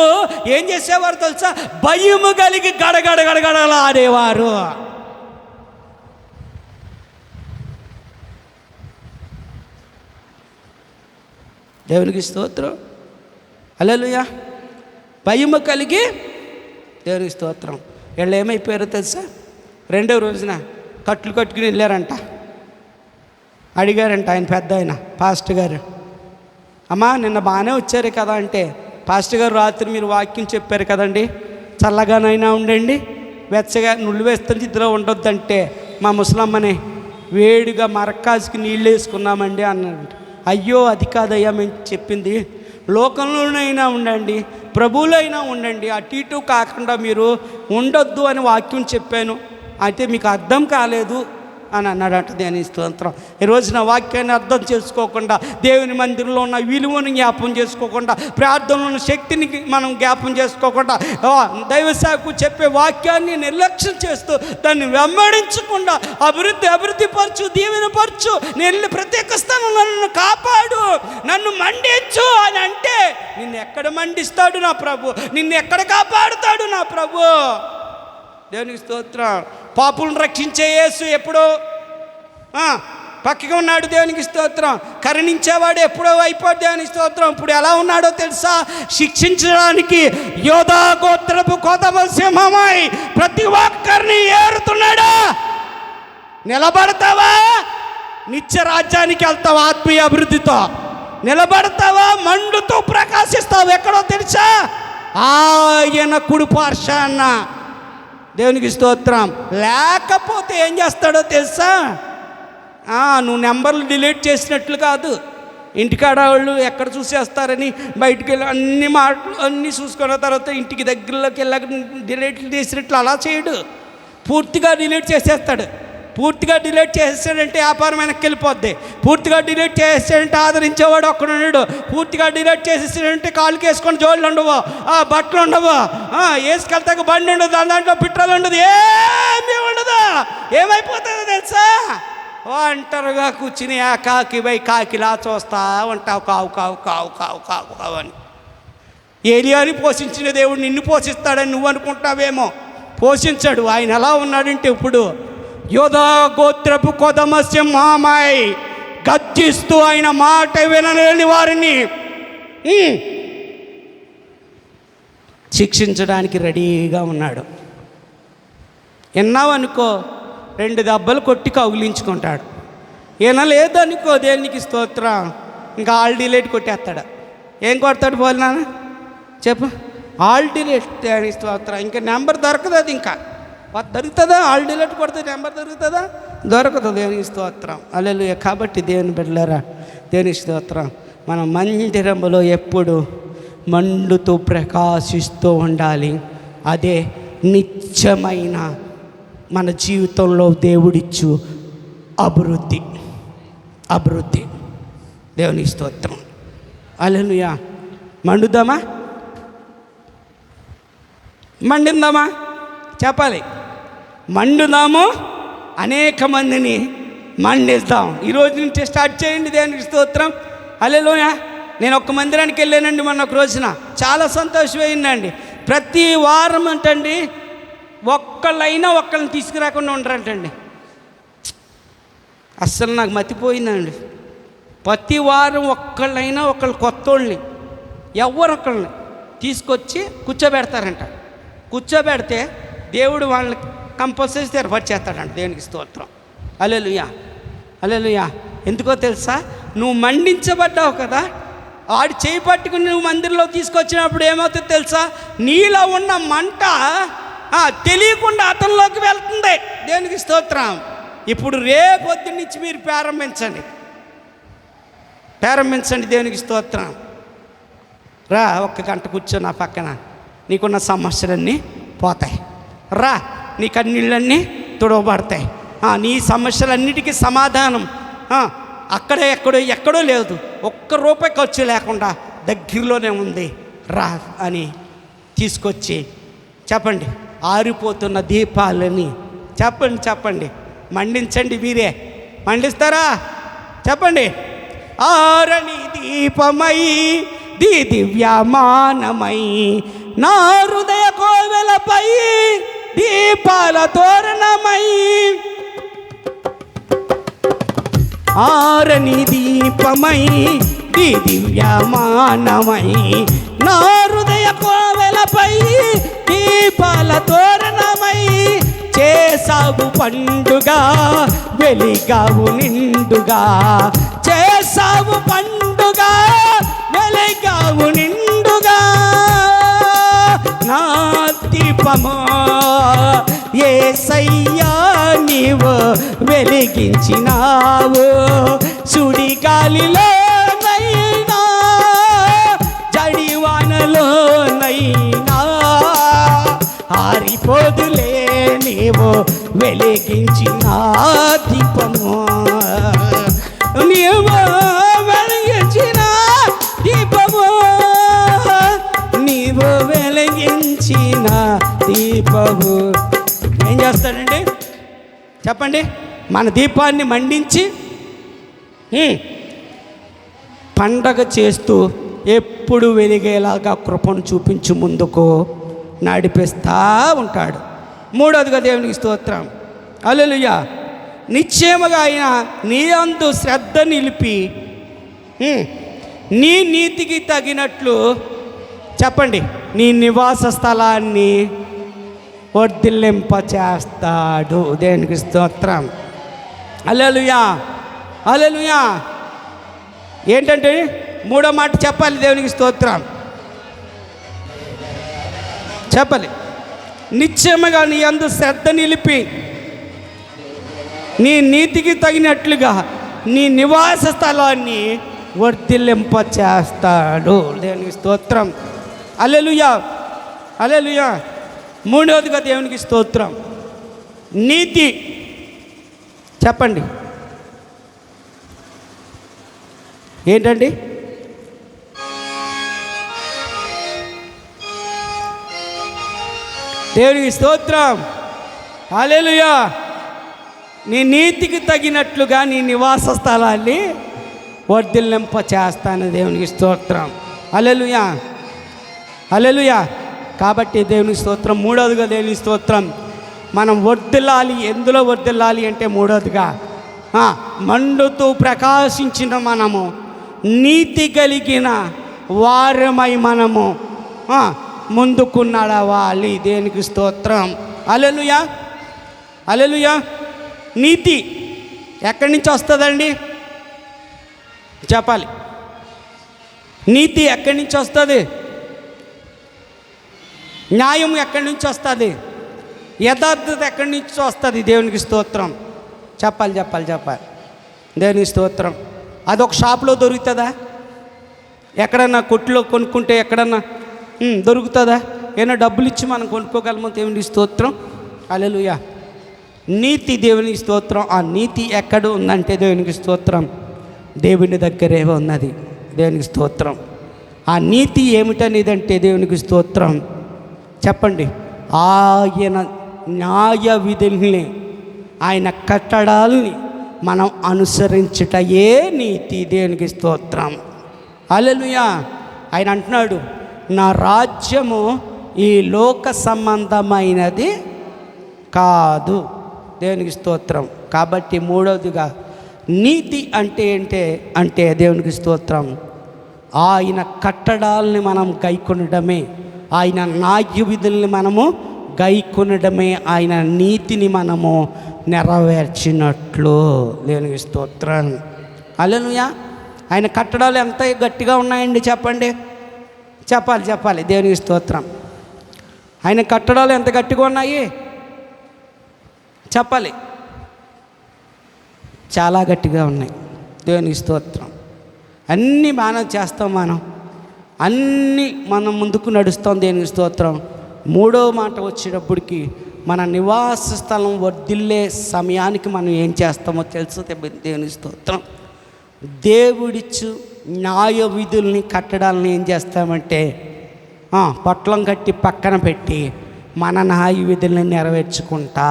ఏం చేసేవారు తెలుసా? భయము కలిగి గడగడలాడేవారు. దేవునికి స్తోత్రం. హల్లెలూయా. భయము కలిగి దేవునికి స్తోత్రం. వీళ్ళు ఏమైపోయారో తెలుసా? రెండవ రోజున కట్లు కట్టుకుని వెళ్ళారంట. అడిగారంట ఆయన పెద్ద ఆయన పాస్టర్ గారు, అమ్మా నిన్న బాగానే వచ్చారు కదా అంటే, పాస్టర్ గారు రాత్రి మీరు వాక్యం చెప్పారు కదండి, చల్లగానైనా ఉండండి, వెచ్చగా నుళ్ళు వేస్తుంది ఇద్దరు ఉండొద్దంటే మా ముసలమ్మని వేడిగా మరక్కాసుకి నీళ్ళు వేసుకున్నామండి అన్నారంట. అయ్యో అది కాదయ్యా మేము చెప్పింది, లోకంలోనైనా ఉండండి, ప్రభువులైనా ఉండండి, అటు ఇటు కాకుండా మీరు ఉండొద్దు అని వాక్యం చెప్పాను, అయితే మీకు అర్థం కాలేదు అని అన్నాడంట. దేవుని స్తోత్రం. ఈరోజు నా వాక్యాన్ని అర్థం చేసుకోకుండా, దేవుని మందిరంలో ఉన్న విలువను జ్ఞాపం చేసుకోకుండా, ప్రార్థనలో ఉన్న శక్తిని మనం జ్ఞాపం చేసుకోకుండా, దైవ సేవకు చెప్పే వాక్యాన్ని నిర్లక్ష్యం చేస్తూ దాన్ని వెంబడించకుండా అభివృద్ధి పరచు, దీవెనపరచు, నేను ప్రత్యేక స్థానంలో నన్ను కాపాడు, నన్ను మండించు అని అంటే నిన్ను ఎక్కడ మండిస్తాడు నా ప్రభు? నిన్ను ఎక్కడ కాపాడుతాడు నా ప్రభు? దేవునికి స్తోత్రం. పాపులను రక్షించే యేసు ఎప్పుడో పక్కగా ఉన్నాడు. దేవునికి స్తోత్రం. కరుణించేవాడు ఎప్పుడో అయిపోయాడు. దేవునికి స్తోత్రం. ఇప్పుడు ఎలా ఉన్నాడో తెలుసా? శిక్షించడానికి యోధా గోత్రపు కొదమ సింహమై ప్రతి ఒక్కరిని ఏరుతున్నాడా? నిలబడతావా? నిత్య రాజ్యానికి వెళ్తావా? ఆత్మీయ అభివృద్ధితో నిలబడతావా? మండుతూ ప్రకాశిస్తావు. ఎక్కడో తెలుసా? ఆయన కుడి పార్శ్వాన. దేవునికి స్తోత్రం. లేకపోతే ఏం చేస్తాడో తెలుసా? నువ్వు నెంబర్లు డిలీట్ చేసినట్లు కాదు, ఇంటికాడ వాళ్ళు ఎక్కడ చూసేస్తారని బయటికి వెళ్ళి అన్ని మాటలు అన్నీ చూసుకున్న తర్వాత ఇంటికి దగ్గరలోకి వెళ్ళక డిలీట్లు చేసినట్లు అలా చేయడు. పూర్తిగా డిలీట్ చేసేస్తాడు. పూర్తిగా డిలీట్ చేసేసాడంటే వ్యాపారం వెనక్కి వెళ్ళిపోద్ది. పూర్తిగా డిలీట్ చేసేసాడంటే ఆదరించేవాడు ఒక్కడున్నాడు. పూర్తిగా డిలీట్ చేసేసాడంటే కాళ్ళకి వేసుకొని జోళ్ళు ఉండవు, బట్టలు ఉండవు, వేసుకెళ్తాక బండి ఉండదు, దాంట్లో పెట్రోల్ ఉండదు, ఏమీ ఉండదు. ఏమైపోతుందో తెలుసా? ఒంటరిగా కూర్చుని కాకిలా చూస్తా ఉంటావు, కావు కావు కావు కావు కావు కావు అని. ఏలియాని పోషించిన దేవుడు నిన్ను పోషిస్తాడని నువ్వు అనుకుంటావేమో. పోషించాడు. ఆయన ఎలా ఉన్నాడంటే ఇప్పుడు యోధా గోత్రపు కొదమ సింహమై గర్జిస్తూ ఆయన మాట వినలేని వారిని శిక్షించడానికి రెడీగా ఉన్నాడు. విన్నావనుకో 2 దెబ్బలు కొట్టి కౌగిలించుకుంటాడు. వినలేదనుకో దేవునికి స్తోత్రం ఇంకా ఆల్ డిలేట్ కొట్టేస్తాడు. ఏం కొడతాడు పోలి నాన్న చెప్పు? ఆల్ డిలీట్ దేవునికి స్తోత్రం. ఇంకా నెంబర్ దొరకదు, అది ఇంకా దొరుకుతుందా? ఆల్ డిలీట్ కొడితే నెంబర్ దొరుకుతుందా? దొరకదు. దేవునికి స్తోత్రం. హల్లెలూయా. కాబట్టి దేవుని బిడ్డలారా, దేవునికి స్తోత్రం. మన మందిరంలో ఎప్పుడు మండుతూ ప్రకాశిస్తూ ఉండాలి. అదే నిత్యమైన మన జీవితంలో దేవుడిచ్చు అభివృద్ధి. దేవునికి స్తోత్రం. హల్లెలూయా. మండుదామా? మండిందామా? చెప్పాలి. మండుదాము, అనేక మందిని మండిస్తాం. ఈరోజు నుంచి స్టార్ట్ చేయండి. దేవునికి స్తోత్రం. హల్లెలూయా. నేను ఒక మందిరానికి వెళ్ళానండి మొన్న ఒక రోజున, చాలా సంతోషమైందండి. ప్రతి వారం అంటండి ఒక్కళ్ళని తీసుకురాకుండా ఉండరంటండి. అస్సలు నాకు మతిపోయిందండి. ప్రతి వారం ఒకళ్ళు కొత్త వాళ్ళని ఎవరొక్కళ్ళని తీసుకొచ్చి కూర్చోబెడతారంట. కూర్చోబెడితే దేవుడు వాళ్ళని కంపల్సరీ స్థిరపరిచేస్తాడంట. దేవునికి స్తోత్రం. హల్లెలూయా. ఎందుకో తెలుసా? నువ్వు మండించబడ్డావు కదా, ఆడు చేయి పట్టుకుని నువ్వు మందిరంలో తీసుకొచ్చినప్పుడు ఏమవుతుందో తెలుసా? నీలో ఉన్న మంట తెలియకుండా అతనిలోకి వెళ్తుంది. దేవునికి స్తోత్రం. ఇప్పుడు రేపొద్దు నుంచి మీరు ప్రారంభించండి. దేవునికి స్తోత్రం. రా, 1 గంట కూర్చో నా పక్కన, నీకున్న సమస్యలన్నీ పోతాయి. రా, నీ కన్నీళ్ళన్నీ తుడవబడతాయి. నీ సమస్యలన్నిటికీ సమాధానం ఎక్కడో లేదు. ₹1 ఖర్చు లేకుండా దగ్గరలోనే ఉంది. రా అని తీసుకొచ్చి చెప్పండి. ఆరిపోతున్న దీపాలని చెప్పండి మండించండి. మీరే మండిస్తారా? చెప్పండి. ఆరని దీపమై దివ్యమానమై నా హృదయ కోవెలపై దీపాల తోరణమై. ఆరని దీపమై దివ్యమానమై నా హృదయ కోవెలపై దీపాల తోరణమై. చేసావు పండుగ వెలిగావు నిండుగా, చేసావు పండుగ వెలిగావు నిండుగా. నా దీపమా యేసయ్యా నీవు వెలిగించినావు. సుడిగాలిలోనైనా జడివానలోనైనా ఆరిపోదులే నీవు వెలిగించిన దీపము. నీవు వెలిగించిన దీపము, నీవు వెలిగించిన దీపము. ఏం చేస్తాడండి చెప్పండి? మన దీపాన్ని మండించి పండగ చేస్తూ ఎప్పుడు వెలిగేలాగా కృపను చూపించి ముందుకు నడిపిస్తూ ఉంటాడు. మూడవదిగా దేవునికి స్తోత్రం. హల్లెలూయా. నిశ్చయముగా ఆయన నీ యందు శ్రద్ధ నిలిపి నీ నీతికి తగినట్లు చెప్పండి నీ నివాస స్థలాన్ని వర్ధిల్లింపచేస్తాడు. దేవునికి స్తోత్రం. హల్లెలూయా. ఏంటంటే మూడో మాట చెప్పాలి. దేవునికి స్తోత్రం చెప్పాలి. నిశ్చయముగా నీ యందు శ్రద్ధ నిలిపి నీ నీతికి తగినట్లుగా నీ నివాస స్థలాన్ని వర్ధిల్లింపచేస్తాడు. దేవునికి స్తోత్రం. హల్లెలూయా. మూడవదిగా దేవునికి స్తోత్రం. నీతి చెప్పండి ఏంటండి? దేవునికి స్తోత్రం. హల్లెలూయా. నీ నీతికి తగినట్లుగా నీ నివాస స్థలాన్ని వర్ధిల్లింపచేస్తాను. దేవునికి స్తోత్రం. హల్లెలూయా. కాబట్టి దేవునికి స్తోత్రం. మూడవదిగా దేవునికి స్తోత్రం. మనం వర్ధిల్లాలి. ఎందులో వర్ధిల్లాలి అంటే మూడవదిగా మండుతూ ప్రకాశించిన మనము నీతి కలిగిన వారమై మనము ముందుకు నడవాలి. దేనికి స్తోత్రం. హల్లెలూయా. నీతి ఎక్కడి నుంచి వస్తుందండి చెప్పాలి. నీతి ఎక్కడి నుంచి వస్తుంది? న్యాయం ఎక్కడి నుంచి వస్తుంది? యథార్థత ఎక్కడి నుంచి వస్తుంది? దేవునికి స్తోత్రం. చెప్పాలి దేవునికి స్తోత్రం. అదొక షాప్లో దొరుకుతుందా? ఎక్కడన్నా కొట్టులో కొనుక్కుంటే ఎక్కడన్నా దొరుకుతుందా? ఏమైనా డబ్బులు ఇచ్చి మనం కొనుక్కోగలమో? దేవునికి స్తోత్రం. హల్లెలూయా. నీతి దేవునికి స్తోత్రం. ఆ నీతి ఎక్కడ ఉందంటే దేవునికి స్తోత్రం, దేవుని దగ్గరే ఉన్నది. దేవునికి స్తోత్రం. ఆ నీతి ఏమిటనేదంటే దేవునికి స్తోత్రం. చెప్పండి. ఆయన న్యాయ విధుల్ని, ఆయన కట్టడాల్ని మనం అనుసరించుటయే నీతి. దేవునికి స్తోత్రం. హల్లెలూయా. ఆయన అంటున్నాడు, నా రాజ్యము ఈ లోక సంబంధమైనది కాదు. దేవునికి స్తోత్రం. కాబట్టి మూడవదిగా నీతి అంటే అంటే దేవునికి స్తోత్రం, ఆయన కట్టడాలని మనం గైకొనడమే, ఆయన న్యాయ విధుల్ని మనము గైకొనడమే, ఆయన నీతిని మనము నెరవేర్చినట్లు. దేవునికి స్తోత్రం. హల్లెలూయా. ఆయన కట్టడాలు ఎంత గట్టిగా ఉన్నాయండి? చెప్పండి. చెప్పాలి దేవునికి స్తోత్రం. ఆయన కట్టడాలు ఎంత గట్టిగా ఉన్నాయి? చెప్పాలి. చాలా గట్టిగా ఉన్నాయి. దేవునికి స్తోత్రం. అన్నీ మనం చేస్తాం, మనం ముందుకు నడుస్తాం. దేవునికి స్తోత్రం. మూడో మాట వచ్చేటప్పటికి మన నివాస స్థలం వర్ధిల్లే సమయానికి మనం ఏం చేస్తామో తెలుసు. దేవునికి స్తోత్రం. దేవుడిచ్చు న్యాయ విధుల్ని కట్టడాలని ఏం చేస్తామంటే పొట్లం కట్టి పక్కన పెట్టి మన న్యాయ విధుల్ని నెరవేర్చుకుంటా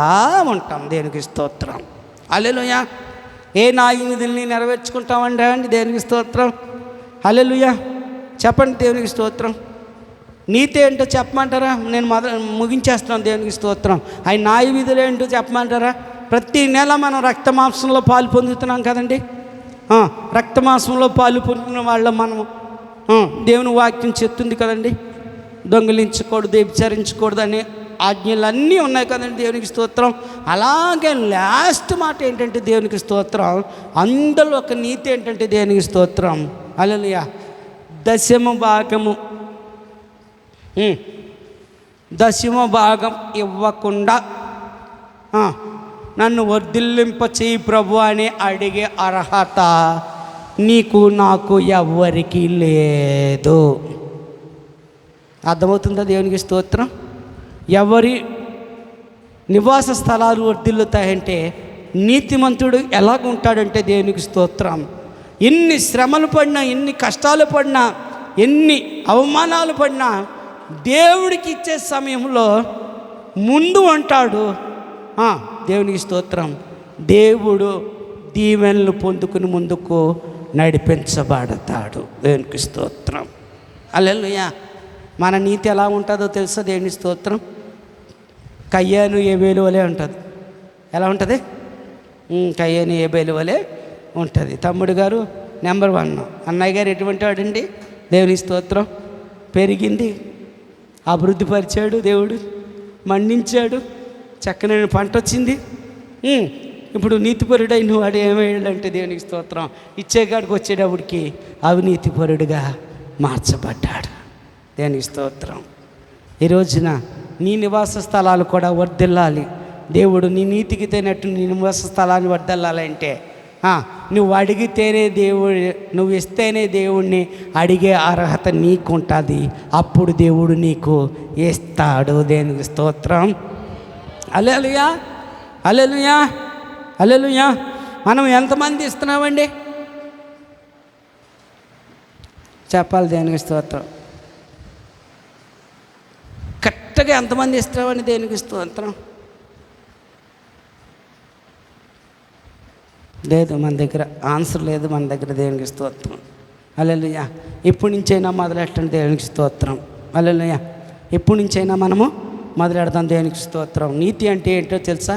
ఉంటాం. దేవునికి స్తోత్రం. హల్లెలూయా. ఏ న్యాయ విధుల్ని నెరవేర్చుకుంటామంటే అండి దేవునికి స్తోత్రం. హల్లెలూయా. చెప్పండి దేవునికి స్తోత్రం. నీతి ఏంటో చెప్పమంటారా? నేను ముగించేస్తున్నాను. దేవునికి స్తోత్రం. ఆయన న్యాయ విధులు ఏంటో చెప్పమంటారా? ప్రతి నెల మనం రక్తమాంసంలో పాలు పొందుతున్నాం కదండి. రక్తమాంసంలో పాలు పొందిన వాళ్ళ మనము దేవుని వాక్యం చెప్తుంది కదండి. దొంగిలించకూడదు, వ్యభిచరించకూడదు అనే ఆజ్ఞలన్నీ ఉన్నాయి కదండి. దేవునికి స్తోత్రం. అలాగే లాస్ట్ మాట ఏంటంటే దేవునికి స్తోత్రం, అందులో ఒక నీతి ఏంటంటే దేవునికి స్తోత్రం. హల్లెలూయా. దశమ భాగం ఇవ్వకుండా నన్ను వర్ధిల్లింప చేయి ప్రభు అని అడిగే అర్హత నీకు నాకు ఎవ్వరికీ లేదు. అర్థమవుతుందా? దేవునికి స్తోత్రం. ఎవరి నివాస స్థలాలు వర్ధిల్లుతాయంటే నీతిమంతుడు ఎలాగుంటాడంటే దేవునికి స్తోత్రం, ఎన్ని శ్రమలు పడినా, ఎన్ని కష్టాలు పడినా, ఎన్ని అవమానాలు పడినా దేవుడికి ఇచ్చే సమయంలో ముందు ఉంటాడు. దేవునికి స్తోత్రం. దేవుడు దీవెనలు పొందుకుని ముందుకు నడిపించబడతాడు. దేవునికి స్తోత్రం. హల్లెలూయా. మన నీతి ఎలా ఉంటుందో తెలుసా? దేవునికి స్తోత్రం. కయ్యాను ఏబేలు వలె ఉంటుంది. ఎలా ఉంటుంది? కయ్యాను ఏబేలు వలె ఉంటుంది. తమ్ముడు గారు నెంబర్ 1. అన్నయ్య గారు ఎటువంటి వాడండి? దేవునికి స్తోత్రం. పెరిగింది, అభివృద్ధి పరిచాడు దేవుడు, మండించాడు, చక్కని పంట వచ్చింది. ఇప్పుడు నీతిపరుడైన వాడు ఏమయ్యాడంటే దేవునికి స్తోత్రం, ఇచ్చేకాడికి వచ్చేటప్పటికి అవినీతిపరుడుగా మార్చబడ్డాడు. దేవునికి స్తోత్రం. ఈ రోజున నీ నివాస స్థలాలు కూడా వర్ధిల్లాలి. దేవుడు నీ నీతికి తేనట్టు నీ నివాస స్థలాన్ని వర్ధిల్లాలంటే నువ్వు అడిగితేనే దేవుడు, నువ్వు ఇస్తేనే దేవుడిని అడిగే అర్హత నీకు ఉంటుంది. అప్పుడు దేవుడు నీకు ఇస్తాడు. దేవునికి స్తోత్రం. హల్లెలూయా. హల్లెలూయా. హల్లెలూయా. మనం ఎంతమంది ఇస్తున్నామండి? చెప్పాలి. దేవునికి స్తోత్రం. కరెక్ట్గా ఎంతమంది ఇస్తున్నామండి? దేవునికి స్తోత్రం. లేదు, మన దగ్గర ఆన్సర్ లేదు. మన దగ్గర దేవునికి స్తోత్రం. హల్లెలూయా. ఎప్పటి నుంచైనా మొదలెట్టండి. దేవునికి స్తోత్రం. హల్లెలూయా. ఎప్పటి నుంచైనా మనము మొదలెడతాం. దేవునికి స్తోత్రం. నీతి అంటే ఏంటో తెలుసా?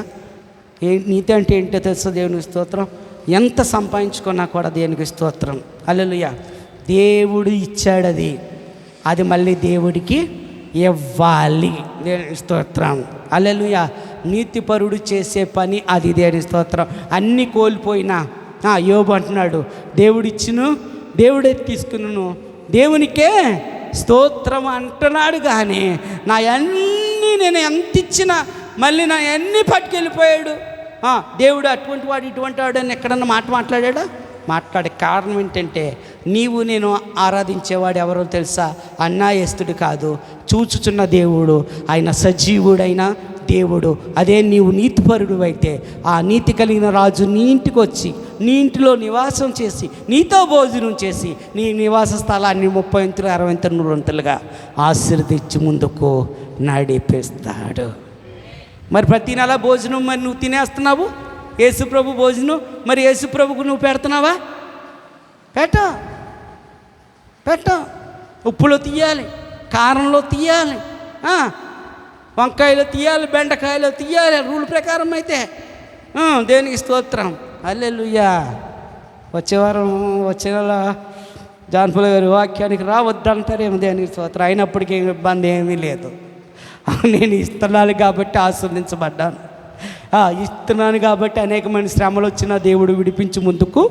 నీతి అంటే ఏంటో తెలుసా? దేవునికి స్తోత్రం. ఎంత సంపాదించుకున్నా కూడా దేవునికి స్తోత్రం. హల్లెలూయా. దేవుడు ఇచ్చాడు, అది మళ్ళీ దేవుడికి ఇవ్వాలి. దేవునికి స్తోత్రం. హల్లెలూయా. నీతిపరుడు చేసే పని అది. దేవునికి స్తోత్రం. అన్నీ కోల్పోయినా యోబు అంటున్నాడు, దేవుడిచ్చును దేవుడే తీసుకును, దేవునికే స్తోత్రం అంటున్నాడు. కానీ నా అన్నీ నేను ఎంత ఇచ్చినా మళ్ళీ నా అన్నీ పట్టుకెళ్ళిపోయాడు. దేవుడు అటువంటి వాడు ఇటువంటి వాడు అని ఎక్కడన్నా మాట్లాడాడా? మాట్లాడే కారణం ఏంటంటే నీవు నేను ఆరాధించేవాడు ఎవరో తెలుసా? అన్యాయస్తుడు కాదు, చూచుచున్న దేవుడు. ఆయన సజీవుడైన దేవుడు. అదే నీవు నీతిపరుడు అయితే ఆ నీతి కలిగిన రాజు నీ ఇంటికి వచ్చి నీ ఇంటిలో నివాసం చేసి నీతో భోజనం చేసి నీ నివాస స్థలాన్ని 30 అంతులు 60 అంతులు 100 అంతులుగా ఆశీర్వదించి ముందుకు నడిపిస్తాడు. మరి ప్రతి నెల భోజనం మరి నువ్వు తినేస్తున్నావు, యేసుప్రభు భోజనం. మరి యేసుప్రభుకు నువ్వు పెడుతున్నావా? పెట్ట ఉప్పులో తీయాలి, కారంలో తీయాలి, వంకాయలో తీయాలి, బెండకాయలో తీయాలి, రూల్ ప్రకారం అయితే. దేవునికి స్తోత్రం. హల్లెలూయా. వచ్చే నెల జాన్పుల గారి వాక్యానికి రావద్దంటారేమో. దేవునికి స్తోత్రం. అయినప్పటికీ ఇబ్బంది ఏమీ లేదు. నేను ఇస్తున్నాను కాబట్టి ఆశీర్వదించబడ్డాను. ఇస్తున్నాను కాబట్టి అనేకమైన శ్రమలు వచ్చిన దేవుడు విడిపించి ముందుకు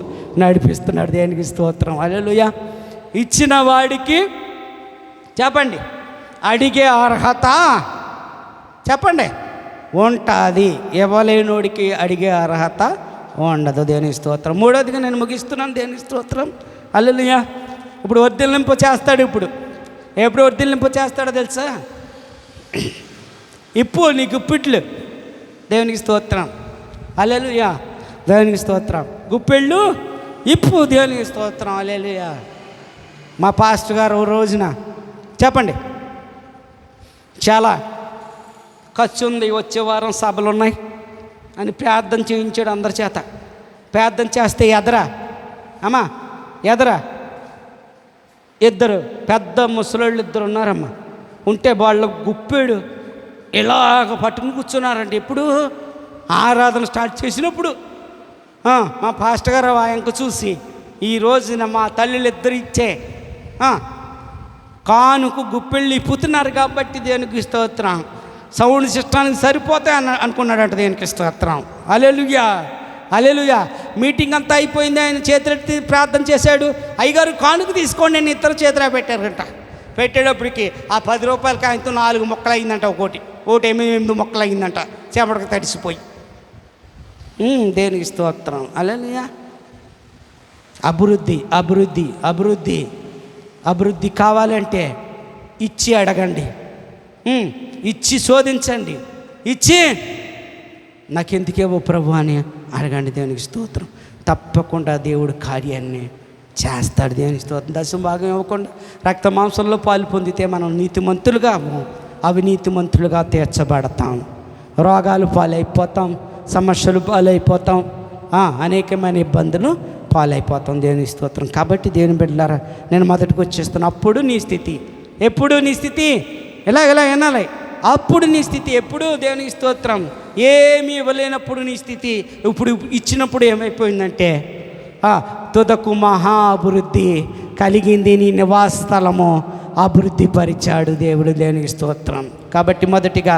నడిపిస్తున్నాడు. దేనికి స్తోత్రం. హల్లెలూయా. ఇచ్చిన వాడికి చెప్పండి అడిగే అర్హత చెప్పండి ఉంటుంది. ఇవ్వలేనోడికి అడిగే అర్హత ఉండదు. దేనికి స్తోత్రం. మూడోదిగా నేను ముగిస్తున్నాను. దేనికి స్తోత్రం. హల్లెలూయా. ఇప్పుడు వర్ధిల్లింపు చేస్తాడు. ఎప్పుడు వర్ధిల్లింపు చేస్తాడో తెలుసా? నీకు ఇప్పట్లు. దేవునికి స్తోత్రం. హల్లెలూయా. దేవునికి స్తోత్రం. గుప్పెళ్ళు ఇప్పు. దేవునికి స్తోత్రం. హల్లెలూయా. మా పాస్టర్ గారు ఓ రోజున చెప్పండి చాలా ఖర్చు ఉంది, వచ్చే వారం సభలు ఉన్నాయి అని ప్రార్థన చేయించాడు అందరి చేత. ప్రార్థన చేస్తే ఎదరా ఇద్దరు పెద్ద ముసలోళ్ళు ఇద్దరు ఉన్నారమ్మా. ఉంటే వాళ్ళు గుప్పెడు ఇలాగ పట్టుకుని కూర్చున్నారండి. ఎప్పుడు ఆరాధన స్టార్ట్ చేసినప్పుడు మా పాస్టర్ గారు ఆయనకు చూసి ఈ రోజున మా తల్లులు ఇద్దరు ఇచ్చే కానుకు గుప్పెళ్ళు ఇప్పుతున్నారు కాబట్టి దేనికి స్తోత్రం. సౌండ్ సిస్టానికి సరిపోతాయి అనుకున్నాడంట. దేనికి స్తోత్రం. హల్లెలూయా. హల్లెలూయా. మీటింగ్ అంతా అయిపోయింది. ఆయన చేతులెత్తి ప్రార్థన చేశాడు. అయ్యగారు కానుక తీసుకోండి అని ఇద్దరు చేతులా పెట్టారంట. పెట్టేటప్పటికి ఆ 10 రూపాయల కాయంతో 4 మొక్కలు అయిందంట. ఒకటి 8 మొక్కలు అయిందంట. చేపడికి తడిసిపోయి. దేనికి స్తోత్రం. హల్లెలూయా. అభివృద్ధి అభివృద్ధి అభివృద్ధి అభివృద్ధి కావాలంటే ఇచ్చి అడగండి, ఇచ్చి శోధించండి, ఇచ్చి నాకెందుకేవో ప్రభు అని అడగండి. దేవునికి స్తోత్రం. తప్పకుండా దేవుడు కార్యాన్ని చేస్తాడు. దేవునికి స్తోత్రం. దశమ భాగం ఇవ్వకుండా రక్త మాంసంలో పాలు పొందితే మనం నీతిమంతులుగా అవినీతిమంతులుగా తీర్చబడతాం. రోగాలు పాలైపోతాం, సమస్యలు పాలైపోతాం, అనేకమైన ఇబ్బందులు పాలైపోతాం. దేవుని స్తోత్రం. కాబట్టి దేవుని బిడ్డలారా నేను మొదటికి వచ్చేస్తాను. అప్పుడు నీ స్థితి ఎప్పుడు నీ స్థితి ఇలా వినాలి. అప్పుడు నీ స్థితి ఎప్పుడు దేవునికి స్తోత్రం. ఏమీ ఇవ్వలేనప్పుడు నీ స్థితి ఇప్పుడు ఇచ్చినప్పుడు ఏమైపోయిందంటే తుదకు మహా అభివృద్ధి కలిగింది. నీ నివాస స్థలము అభివృద్ధి పరిచాడు దేవుడు. దేవునికి స్తోత్రం. కాబట్టి మొదటిగా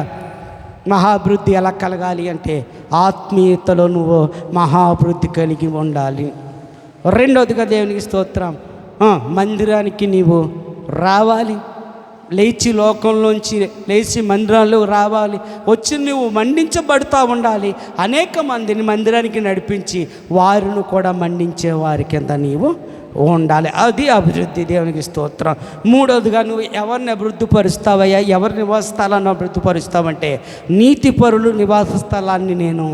మహాభివృద్ధి ఎలా కలగాలి అంటే ఆత్మీయతలో నువ్వు మహాభివృద్ధి కలిగి ఉండాలి. రెండవదిగా దేవునికి స్తోత్రం, మందిరానికి నీవు రావాలి. లేచి లోకంలోంచి లేచి మందిరాల్లో రావాలి. వచ్చి నువ్వు మండించబడుతూ ఉండాలి. అనేక మందిని మందిరానికి నడిపించి వారిని కూడా మండించే వారి కింద నీవు ఉండాలి. అది అభివృద్ధి. దేవునికి స్తోత్రం. మూడవదిగా నువ్వు ఎవరిని అభివృద్ధి పరుస్తావయ్యా? ఎవరి నివాస స్థలాన్ని అభివృద్ధి పరుస్తావంటే నీతిపరులు నివాస స్థలాన్ని నేను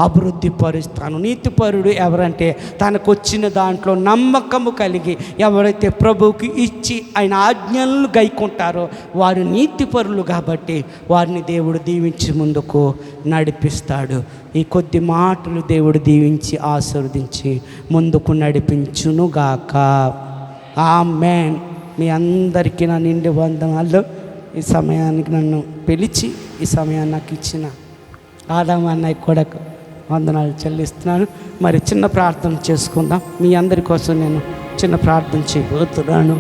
అభివృద్ధి పరుస్తాను. నీతిపరుడు ఎవరంటే తనకు వచ్చిన దాంట్లో నమ్మకము కలిగి ఎవరైతే ప్రభువుకి ఇచ్చి ఆయన ఆజ్ఞలను గైకుంటారో వారు నీతిపరులు. కాబట్టి వారిని దేవుడు దీవించి ముందుకు నడిపిస్తాడు. ఈ కొద్ది మాటలు దేవుడు దీవించి ఆశీర్వదించి ముందుకు నడిపించునుగాక. ఆమేన్. మీ అందరికీ నా నిండి వందనాలు. ఈ సమయానికి నన్ను పిలిచి ఈ సమయాన్ని నాకు ఇచ్చిన ఆదాము అన్నయ్య కూడా వందనాలు చెల్లిస్తున్నాను. మరి చిన్న ప్రార్థన చేసుకుందాం. మీ అందరి కోసం నేను చిన్న ప్రార్థన చేయబోతున్నాను.